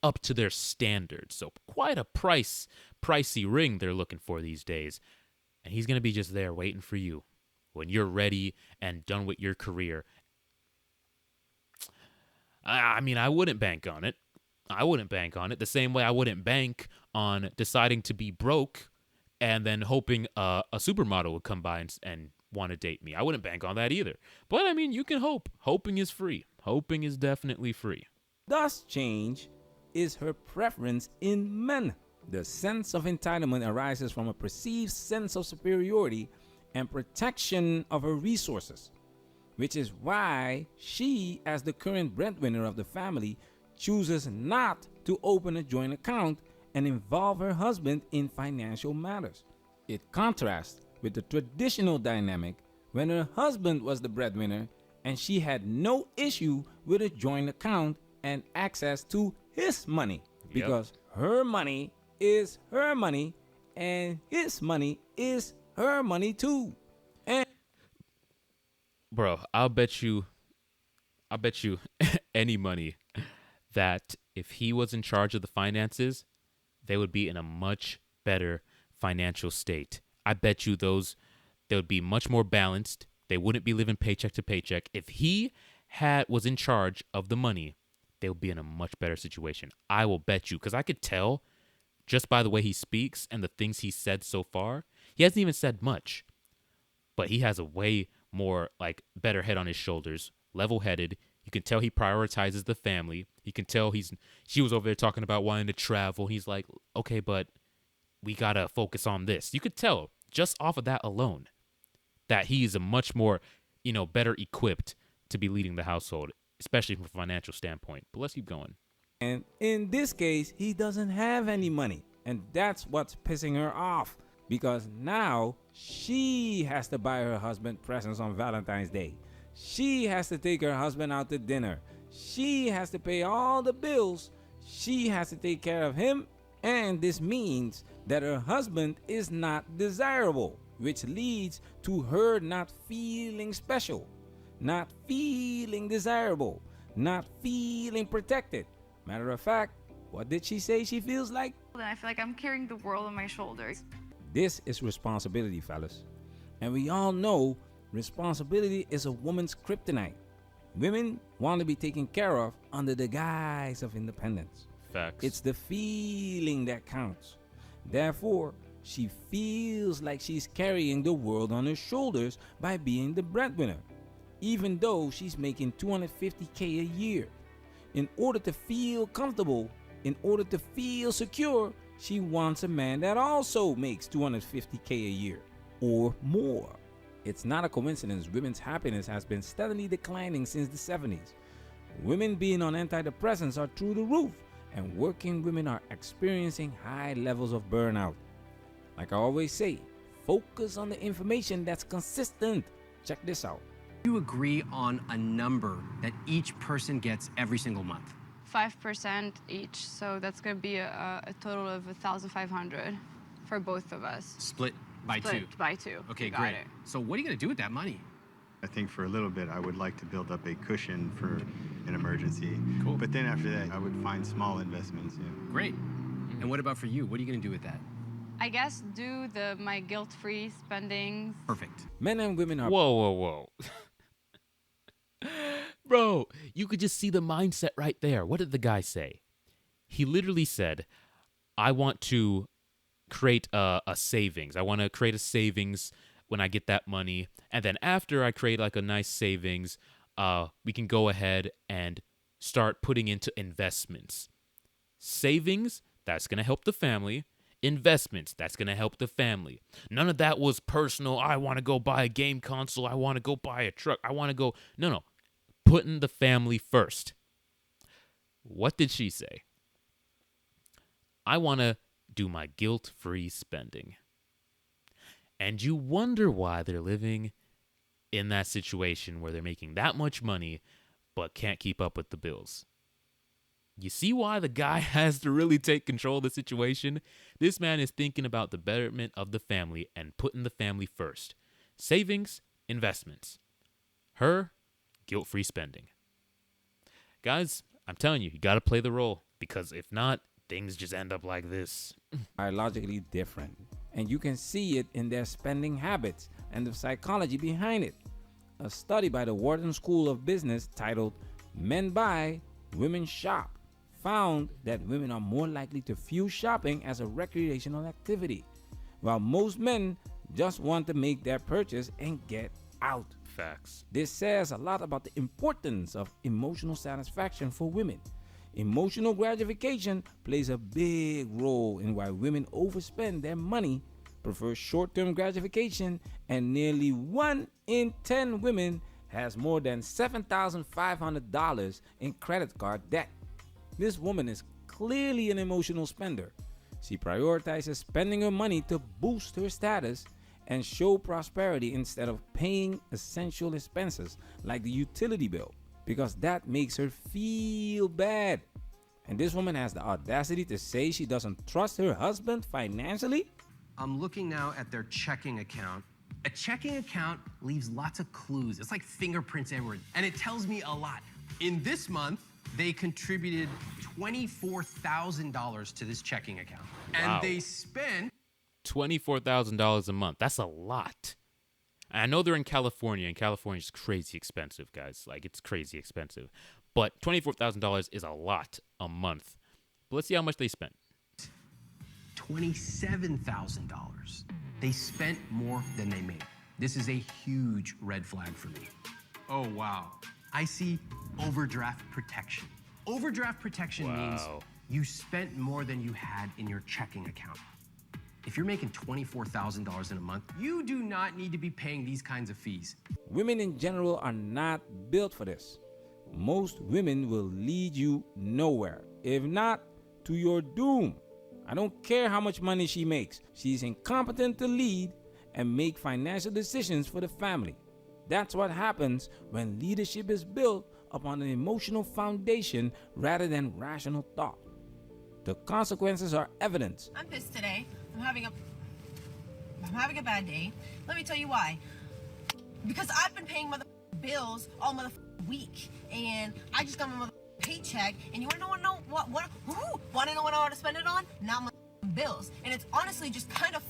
up to their standards. So quite a pricey ring they're looking for these days. And he's going to be just there waiting for you when you're ready and done with your career. I mean, I wouldn't bank on it. The same way I wouldn't bank on deciding to be broke and then hoping a supermodel would come by and want to date me. I wouldn't bank on that either. But I mean, you can hope. Hoping is free. Hoping is definitely free. Thus change is her preference in men. The sense of entitlement arises from a perceived sense of superiority and protection of her resources, which is why she, as the current breadwinner of the family, chooses not to open a joint account and involve her husband in financial matters. It contrasts with the traditional dynamic when her husband was the breadwinner and she had no issue with a joint account and access to his money because her money is her money and his money is her money too. And Bro, I'll bet you any money that if he was in charge of the finances, they would be in a much better financial state. I bet you they would be much more balanced. They wouldn't be living paycheck to paycheck. If he was in charge of the money, they would be in a much better situation. I will bet you, because I could tell just by the way he speaks and the things he said so far. He hasn't even said much, but he has a way more like better head on his shoulders, level-headed. You can tell he prioritizes the family. You can tell she was over there talking about wanting to travel. He's like, okay, but we got to focus on this. You could tell just off of that alone that he is a much more, better equipped to be leading the household, especially from a financial standpoint. But let's keep going. And in this case, he doesn't have any money. And that's what's pissing her off. Because now she has to buy her husband presents on Valentine's Day. She has to take her husband out to dinner. She has to pay all the bills. She has to take care of him. And this means that her husband is not desirable, which leads to her not feeling special, not feeling desirable, not feeling protected. Matter of fact, what did she say she feels like? Then I feel like I'm carrying the world on my shoulders. This is responsibility, fellas. And we all know responsibility is a woman's kryptonite. Women want to be taken care of under the guise of independence. Facts. It's the feeling that counts. Therefore, she feels like she's carrying the world on her shoulders by being the breadwinner, even though she's making $250K a year. In order to feel comfortable, in order to feel secure, she wants a man that also makes $250K a year or more. It's not a coincidence women's happiness has been steadily declining since the 70s. Women being on antidepressants are through the roof, and working women are experiencing high levels of burnout. Like I always say, focus on the information that's consistent. Check this out. You agree on a number that each person gets every single month? 5% each, so that's going to be a total of 1,500 for both of us. Split by two? Split by two. Okay, You got great. it. So what are you going to do with that money? I think for a little bit, I would like to build up a cushion for an emergency. Cool. But then after that, I would find small investments. Great. And what about for you? What are you going to do with that? I guess do my guilt-free spending. Perfect. Men and women are Whoa. Bro, you could just see the mindset right there. What did the guy say? He literally said, I want to create a savings. I want to create a savings when I get that money. And then after I create like a nice savings, we can go ahead and start putting into investments. Savings, that's going to help the family. Investments, that's going to help the family. None of that was personal. I want to go buy a game console. I want to go buy a truck. I want to go. No. Putting the family first. What did she say? I want to do my guilt-free spending. And you wonder why they're living in that situation where they're making that much money but can't keep up with the bills. You see why the guy has to really take control of the situation? This man is thinking about the betterment of the family and putting the family first. Savings, investments. Her, guilt-free spending. Guys, I'm telling you, you got to play the role, because if not, things just end up like this. biologically different, and you can see it in their spending habits and the psychology behind it. A study by the Wharton School of Business titled Men Buy, Women Shop found that women are more likely to view shopping as a recreational activity, while most men just want to make their purchase and get out. Facts. This says a lot about the importance of emotional satisfaction for women. Emotional gratification plays a big role in why women overspend their money, prefer short-term gratification, and nearly 1 in 10 women has more than $7,500 in credit card debt. This woman is clearly an emotional spender. She prioritizes spending her money to boost her status and show prosperity instead of paying essential expenses like the utility bill, because that makes her feel bad. And this woman has the audacity to say she doesn't trust her husband financially? I'm looking now at their checking account. A checking account leaves lots of clues. It's like fingerprints everywhere, and it tells me a lot. In this month, they contributed $24,000 to this checking account. Wow. And they spent $24,000 a month. That's a lot. And I know they're in California, and California's crazy expensive, guys. Like, it's crazy expensive. But $24,000 is a lot a month. But let's see how much they spent. $27,000. They spent more than they made. This is a huge red flag for me. Oh, wow. I see overdraft protection. Overdraft protection means you spent more than you had in your checking account. If you're making $24,000 in a month, you do not need to be paying these kinds of fees. Women in general are not built for this. Most women will lead you nowhere, if not to your doom. I don't care how much money she makes. She's incompetent to lead and make financial decisions for the family. That's what happens when leadership is built upon an emotional foundation rather than rational thought. The consequences are evident. I'm pissed today. I'm having a bad day. Let me tell you why. Because I've been paying bills all week, and I just got my paycheck, and you wanna know what wanna know what I want to spend it on? Not my bills. And it's honestly just kind of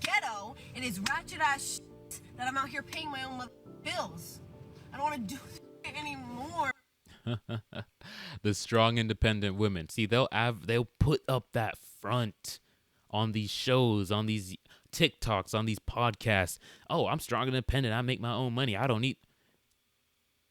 ghetto, and it's ratchet ass shit that I'm out here paying my own bills. I don't want to do it anymore. The strong, independent women. See, they'll put up that front on these shows, on these TikToks, on these podcasts. Oh, I'm strong and independent. I make my own money. I don't need.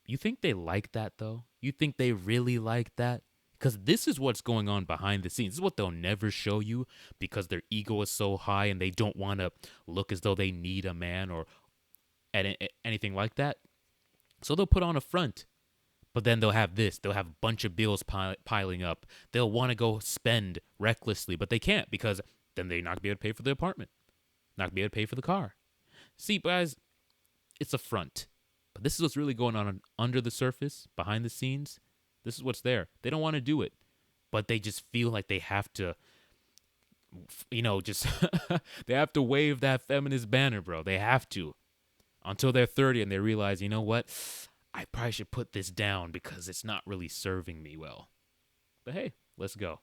You think they like that, though? You think they really like that? Because this is what's going on behind the scenes. This is what they'll never show you because their ego is so high and they don't want to look as though they need a man or anything like that. So they'll put on a front. But then they'll have this. They'll have a bunch of bills piling up. They'll want to go spend recklessly, but they can't because then they're not going to be able to pay for the apartment. Not going to be able to pay for the car. See, guys, it's a front. But this is what's really going on under the surface, behind the scenes. This is what's there. They don't want to do it, but they just feel like they have to, just they have to wave that feminist banner, bro. They have to until they're 30 and they realize, you know what? I probably should put this down because it's not really serving me well. But hey, let's go.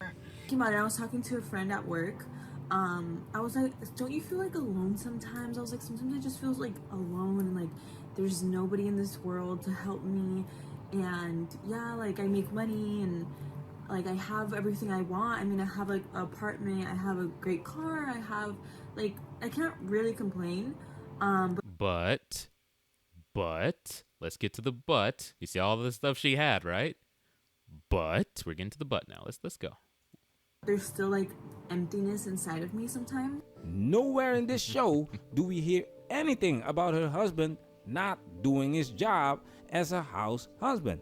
I was talking to a friend at work. I was like, don't you feel like alone sometimes? I was like, sometimes I just feel like alone and like there's nobody in this world to help me. And yeah, like I make money and like I have everything I want. I mean, I have like an apartment, I have a great car, I have like, I can't really complain. But let's get to the but. You see all the stuff she had, right? But we're getting to the but now. Let's go. There's still like emptiness inside of me sometimes. Nowhere in this show do we hear anything about her husband not doing his job as a house husband.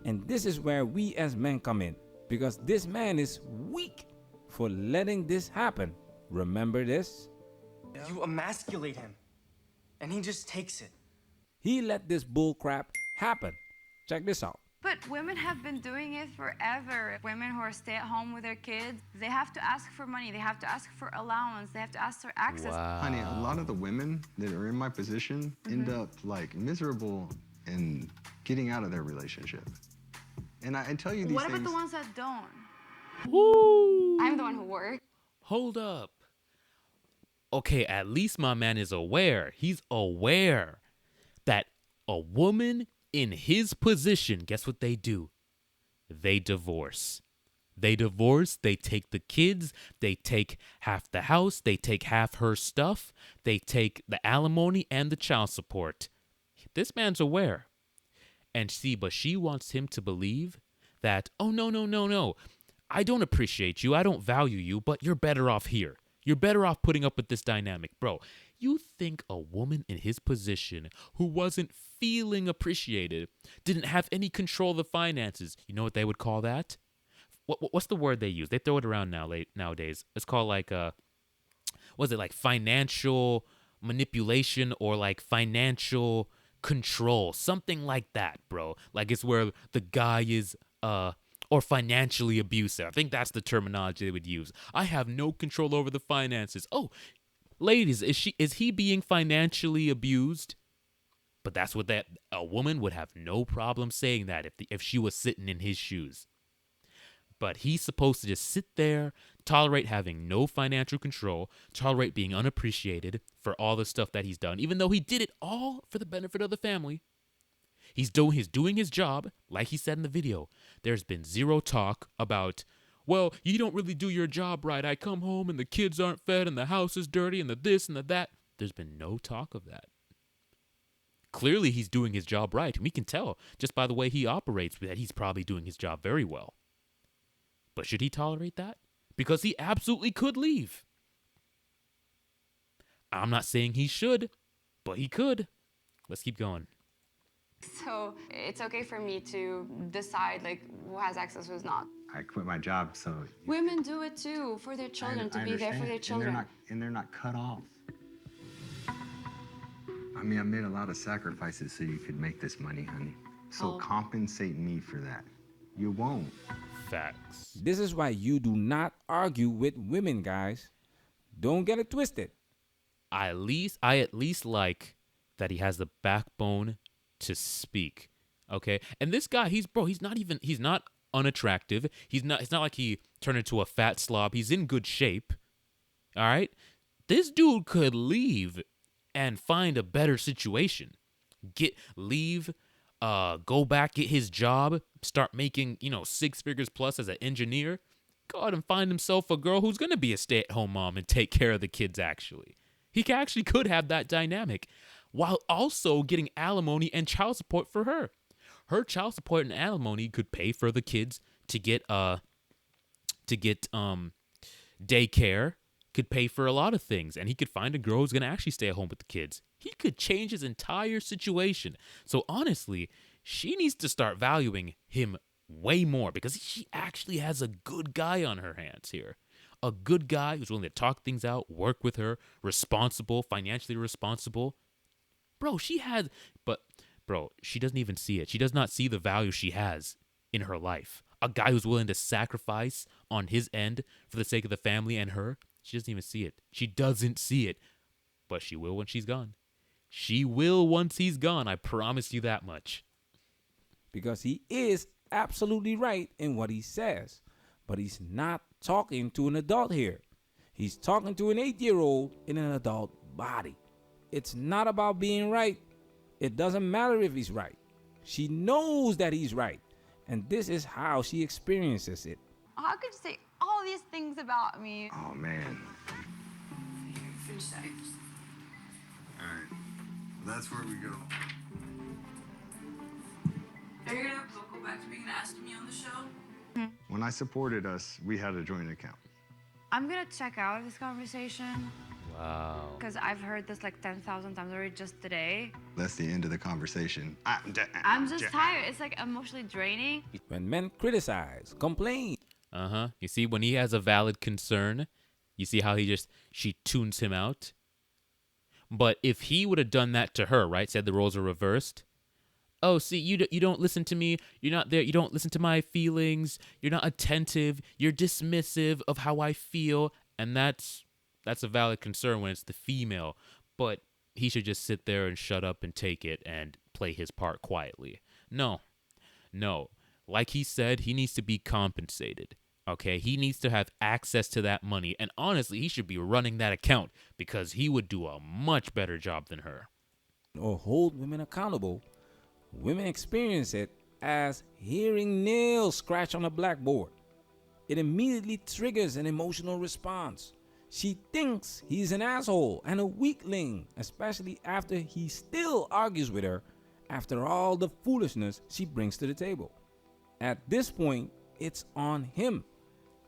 And this is where we as men come in, because this man is weak for letting this happen. Remember this? You emasculate him, and he just takes it. He let this bullcrap happen. Check this out. But women have been doing it forever. Women who are stay at home with their kids, they have to ask for money. They have to ask for allowance. They have to ask for access. Wow. Honey, a lot of the women that are in my position end up like miserable and getting out of their relationship. And I tell you these What things. about the ones that don't? Woo! I'm the one who works. Hold up. Okay, at least my man is aware. He's aware that a woman in his position, guess what they do? They divorce. They divorce, they take the kids, they take half the house, they take half her stuff, they take the alimony and the child support. This man's aware. And see, but she wants him to believe that, oh, no. I don't appreciate you, I don't value you, but you're better off here. You're better off putting up with this dynamic. Bro, you think a woman in his position who wasn't feeling appreciated, didn't have any control of the finances, you know what they would call that? What's the word they use? They throw it around nowadays. It's called like, was it like financial manipulation or like financial control, something like that, bro. Like it's where the guy is or financially abusive. I think that's the terminology they would use. I have no control over the finances. Oh, ladies, is he being financially abused? But that's what a woman would have no problem saying that if she was sitting in his shoes. But he's supposed to just sit there, tolerate having no financial control, tolerate being unappreciated for all the stuff that he's done, even though he did it all for the benefit of the family. He's doing his job, like he said in the video. There's been zero talk about, well, you don't really do your job right. I come home and the kids aren't fed and the house is dirty and the this and the that. There's been no talk of that. Clearly, he's doing his job right. And we can tell just by the way he operates that he's probably doing his job very well. But should he tolerate that? Because he absolutely could leave. I'm not saying he should, but he could. Let's keep going. So it's okay for me to decide like who has access, who's not. I quit my job, so Women do it too for their children, to be there for their children. And they're not cut off. I mean, I made a lot of sacrifices so you could make this money, honey. So compensate me for that. You won't. Facts. This is why you do not argue with women, guys. Don't get it twisted. I at least like that he has the backbone to speak. Okay? And this guy, he's not unattractive. It's not like he turned into a fat slob. He's in good shape. All right? This dude could leave and find a better situation. Go back, get his job, start making, 6 figures plus as an engineer. Go out and find himself a girl who's going to be a stay-at-home mom and take care of the kids, actually. He actually could have that dynamic while also getting alimony and child support for her. Her child support and alimony could pay for the kids to get daycare, could pay for a lot of things, and he could find a girl who's going to actually stay at home with the kids. He could change his entire situation. So honestly, she needs to start valuing him way more because she actually has a good guy on her hands here. A good guy who's willing to talk things out, work with her, responsible, financially responsible. She doesn't even see it. She does not see the value she has in her life. A guy who's willing to sacrifice on his end for the sake of the family and her. She doesn't even see it. She doesn't see it. But she will when she's gone. She will once he's gone. I promise you that much. Because he is absolutely right in what he says. But he's not talking to an adult here. He's talking to an 8-year-old in an adult body. It's not about being right. It doesn't matter if he's right. She knows that he's right. And this is how she experiences it. How could you say all these things about me? Oh, man. Finish that. All right. That's where we go. Are you gonna go back to being an ask me on the show? When I supported us, we had a joint account. I'm gonna check out this conversation. Wow. Because I've heard this like 10,000 times already just today. That's the end of the conversation. I'm just tired. It's like emotionally draining. When men criticize, complain. You see, when he has a valid concern, you see how she tunes him out. But if he would have done that to her, right, said the roles are reversed. Oh, see, you don't listen to me. You're not there. You don't listen to my feelings. You're not attentive. You're dismissive of how I feel. And that's a valid concern when it's the female. But he should just sit there and shut up and take it and play his part quietly. No. Like he said, he needs to be compensated. Okay, he needs to have access to that money. And honestly, he should be running that account because he would do a much better job than her. Or hold women accountable. Women experience it as hearing nails scratch on a blackboard. It immediately triggers an emotional response. She thinks he's an asshole and a weakling, especially after he still argues with her after all the foolishness she brings to the table. At this point, it's on him.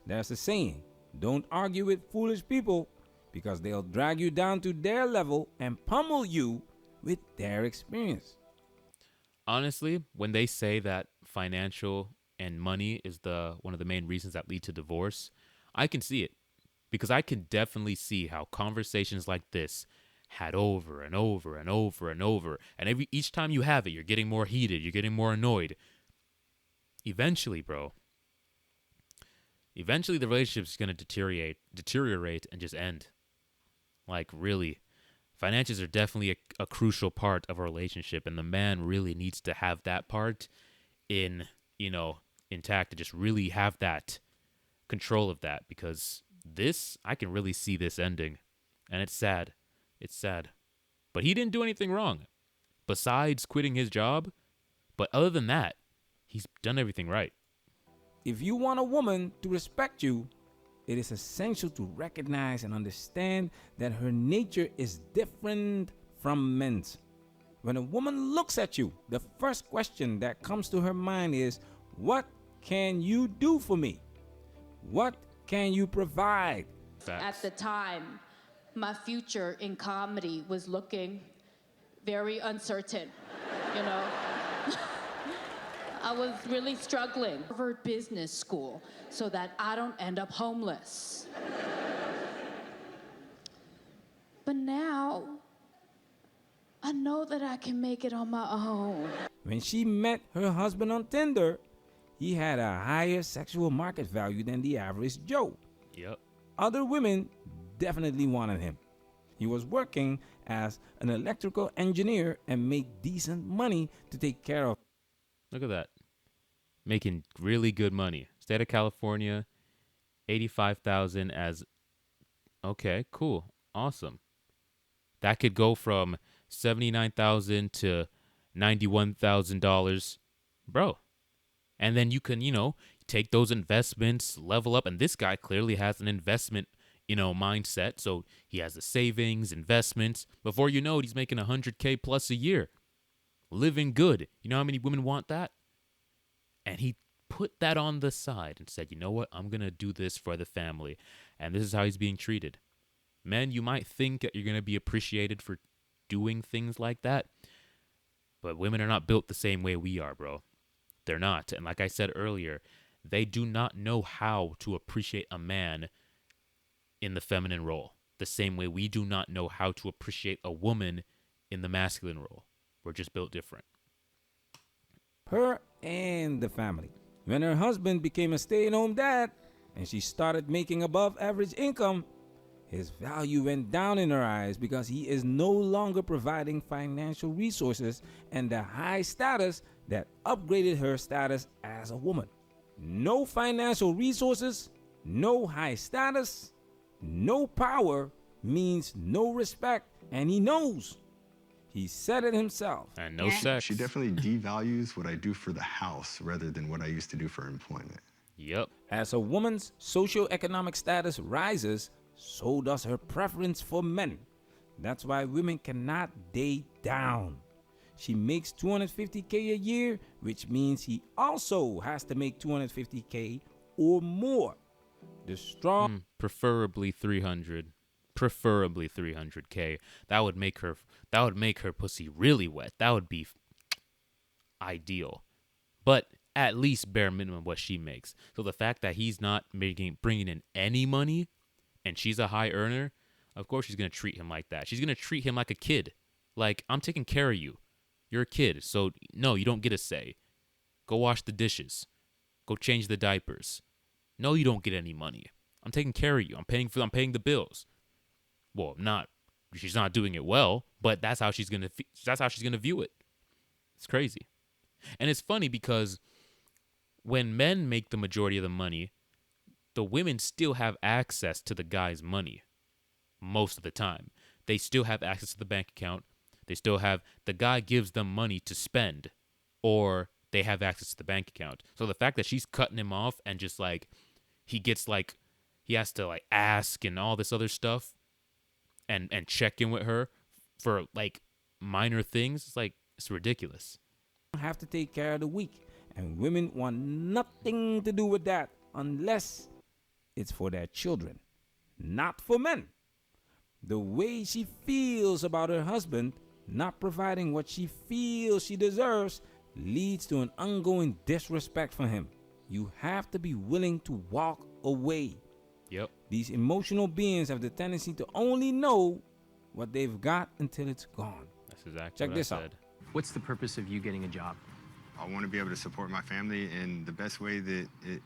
There's a saying, don't argue with foolish people because they'll drag you down to their level and pummel you with their experience. Honestly, when they say that financial and money is one of the main reasons that lead to divorce, I can see it because I can definitely see how conversations like this had over and over and over and over. And each time you have it, you're getting more heated. You're getting more annoyed. Eventually, bro. Eventually, the relationship's going to deteriorate, and just end. Like, really. Finances are definitely a crucial part of a relationship, and the man really needs to have that part intact, to just really have that control of that, because I can really see this ending, and it's sad. It's sad. But he didn't do anything wrong besides quitting his job. But other than that, he's done everything right. If you want a woman to respect you, it is essential to recognize and understand that her nature is different from men's. When a woman looks at you, the first question that comes to her mind is, what can you do for me? What can you provide? At the time, my future in comedy was looking very uncertain, you know. I was really struggling. Harvard Business School so that I don't end up homeless. But now, I know that I can make it on my own. When she met her husband on Tinder, he had a higher sexual market value than the average Joe. Yep. Other women definitely wanted him. He was working as an electrical engineer and made decent money to take care of. Look at that. Making really good money. State of California, $85,000 as... Okay, cool. Awesome. That could go from $79,000 to $91,000. Bro. And then you can, take those investments, level up. And this guy clearly has an investment, mindset. So he has the savings, investments. Before you know it, he's making $100K plus a year. Living good. You know how many women want that? And he put that on the side and said, you know what? I'm going to do this for the family. And this is how he's being treated. Men, you might think that you're going to be appreciated for doing things like that. But women are not built the same way we are, bro. They're not. And like I said earlier, they do not know how to appreciate a man in the feminine role. The same way we do not know how to appreciate a woman in the masculine role. We're just built different. Her and the family. When her husband became a stay-at-home dad and she started making above average income, his value went down in her eyes because he is no longer providing financial resources and the high status that upgraded her status as a woman. No financial resources, no high status, no power means no respect, and he knows. He said it himself. And no sex. She definitely devalues what I do for the house rather than what I used to do for employment. Yep. As a woman's socioeconomic status rises, so does her preference for men. That's why women cannot date down. She makes $250K a year, which means he also has to make $250K or more. The strong... preferably 300. Preferably 300K. That would make her pussy really wet. That would be ideal. But at least bare minimum what she makes. So the fact that he's not bringing in any money and she's a high earner, of course she's going to treat him like that. She's going to treat him like a kid. Like, I'm taking care of you. You're a kid, so no, you don't get a say. Go wash the dishes. Go change the diapers. No, you don't get any money. I'm taking care of you. I'm paying the bills. Well, she's not doing it well, but that's how she's going to view it. It's crazy. And it's funny because when men make the majority of the money, the women still have access to the guy's money most of the time. They still have access to the bank account. They still have, the guy gives them money to spend, or they have access to the bank account. So the fact that she's cutting him off and just like, he has to like ask and all this other stuff and check in with her for like minor things, it's ridiculous. Have to take care of the weak, and women want nothing to do with that unless it's for their children, not for men. The way she feels about her husband not providing what she feels she deserves leads to an ongoing disrespect for him. You have to be willing to walk away. Yep. These emotional beings have the tendency to only know what they've got until it's gone. That's exactly Check what this I out. said. What's the purpose of you getting a job? I want to be able to support my family in the best way that it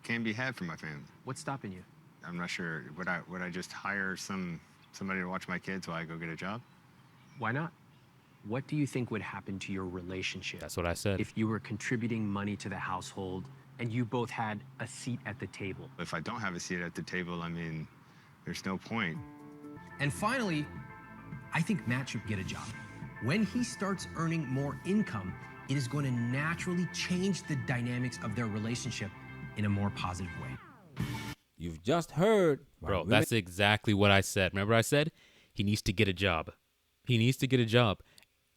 can be had for my family. What's stopping you? I'm not sure. Would I just hire somebody to watch my kids while I go get a job? Why not? What do you think would happen to your relationship? That's what I said. If you were contributing money to the household and you both had a seat at the table? If I don't have a seat at the table, I mean, there's no point. And finally, I think Matt should get a job. When he starts earning more income, it is going to naturally change the dynamics of their relationship in a more positive way. You've just heard. Bro, that's exactly what I said. Remember I said he needs to get a job. He needs to get a job.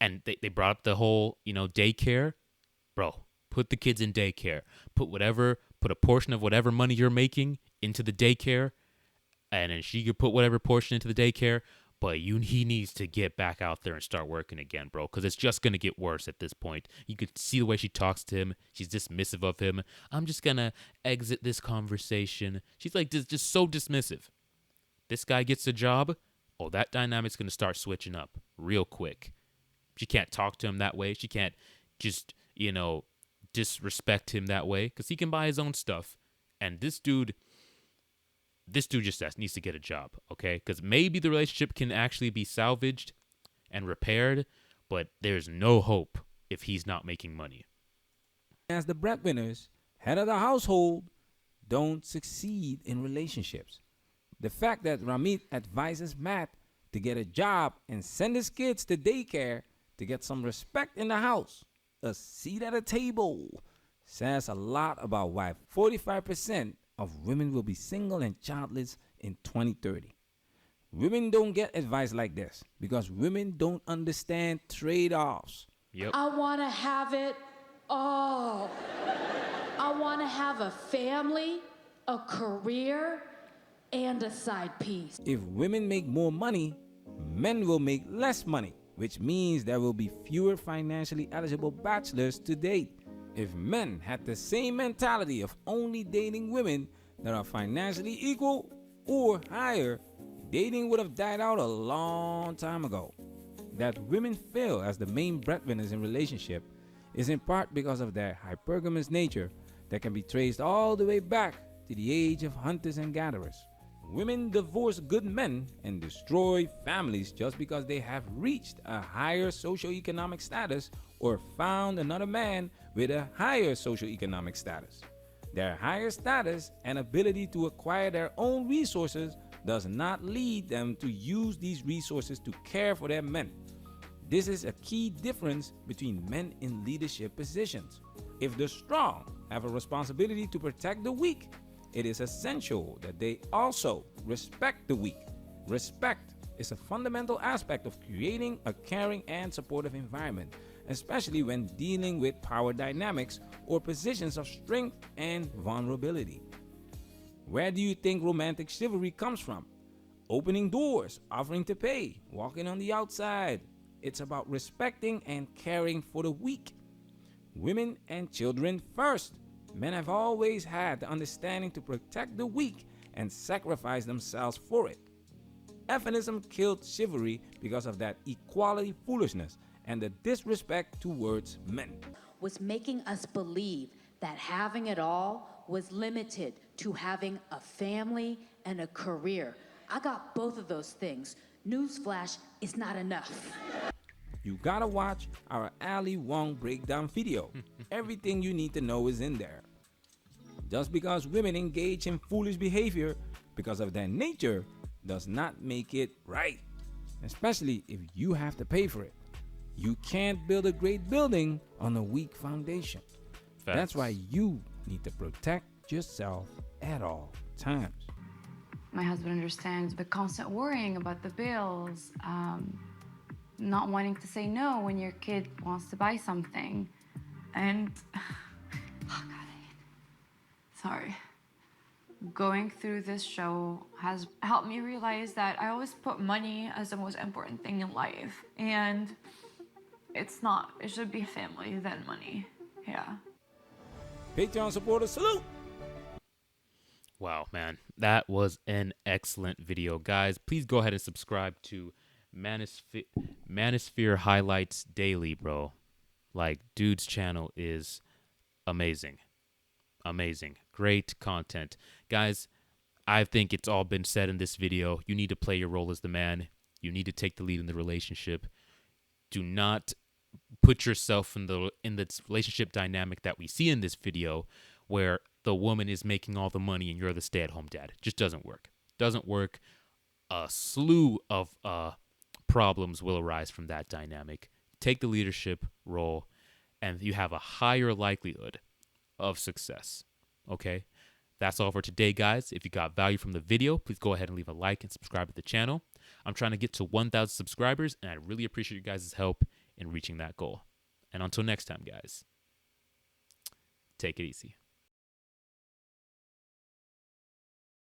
And they brought up the whole, daycare. Bro, put the kids in daycare. Put a portion of whatever money you're making into the daycare. And then she could put whatever portion into the daycare. But he needs to get back out there and start working again, bro. Because it's just going to get worse at this point. You could see the way she talks to him. She's dismissive of him. I'm just going to exit this conversation. She's like just so dismissive. This guy gets a job. Oh, that dynamic's going to start switching up real quick. She can't talk to him that way. She can't just, disrespect him that way. Because he can buy his own stuff. And this dude just needs to get a job, okay? Because maybe the relationship can actually be salvaged and repaired, but there's no hope if he's not making money. As the breadwinners, head of the household, don't succeed in relationships. The fact that Ramit advises Matt to get a job and send his kids to daycare to get some respect in the house, a seat at a table, says a lot about why 45% of women will be single and childless in 2030. Women don't get advice like this because women don't understand trade-offs. Yep. I want to have it all. I want to have a family, a career, and a side piece. If women make more money, men will make less money, which means there will be fewer financially eligible bachelors to date. If men had the same mentality of only dating women that are financially equal or higher, dating would have died out a long time ago. That women fail as the main breadwinners in relationship is in part because of their hypergamous nature that can be traced all the way back to the age of hunters and gatherers. Women divorce good men and destroy families just because they have reached a higher socioeconomic status or found another man with a higher socioeconomic status. Their higher status and ability to acquire their own resources does not lead them to use these resources to care for their men. This is a key difference between men in leadership positions. If the strong have a responsibility to protect the weak, it is essential that they also respect the weak. Respect is a fundamental aspect of creating a caring and supportive environment, especially when dealing with power dynamics or positions of strength and vulnerability. Where do you think romantic chivalry comes from? Opening doors, offering to pay, walking on the outside. It's about respecting and caring for the weak. Women and children first. Men have always had the understanding to protect the weak and sacrifice themselves for it. Feminism killed chivalry because of that equality foolishness and the disrespect towards men. Was making us believe that having it all was limited to having a family and a career. I got both of those things. Newsflash, is not enough. You gotta watch our Ali Wong breakdown video. Everything you need to know is in there. Just because women engage in foolish behavior because of their nature does not make it right, especially if you have to pay for it. You can't build a great building on a weak foundation. Facts. That's why you need to protect yourself at all times. My husband understands the constant worrying about the bills, not wanting to say no when your kid wants to buy something. And, oh God, sorry. Going through this show has helped me realize that I always put money as the most important thing in life. And it's not. It should be family, then money. Yeah. Patreon supporters, salute! Wow, man. That was an excellent video. Guys, please go ahead and subscribe to Manosphere Highlights Daily, bro. Like, dude's channel is amazing. Amazing. Great content. Guys, I think it's all been said in this video. You need to play your role as the man. You need to take the lead in the relationship. Do not put yourself in the relationship dynamic that we see in this video where the woman is making all the money and you're the stay-at-home dad. It just doesn't work. Doesn't work. A slew of problems will arise from that dynamic. Take the leadership role and you have a higher likelihood of success. Okay? That's all for today, guys. If you got value from the video, please go ahead and leave a like and subscribe to the channel. I'm trying to get to 1,000 subscribers, and I really appreciate you guys' help in reaching that goal. And until next time, guys, take it easy.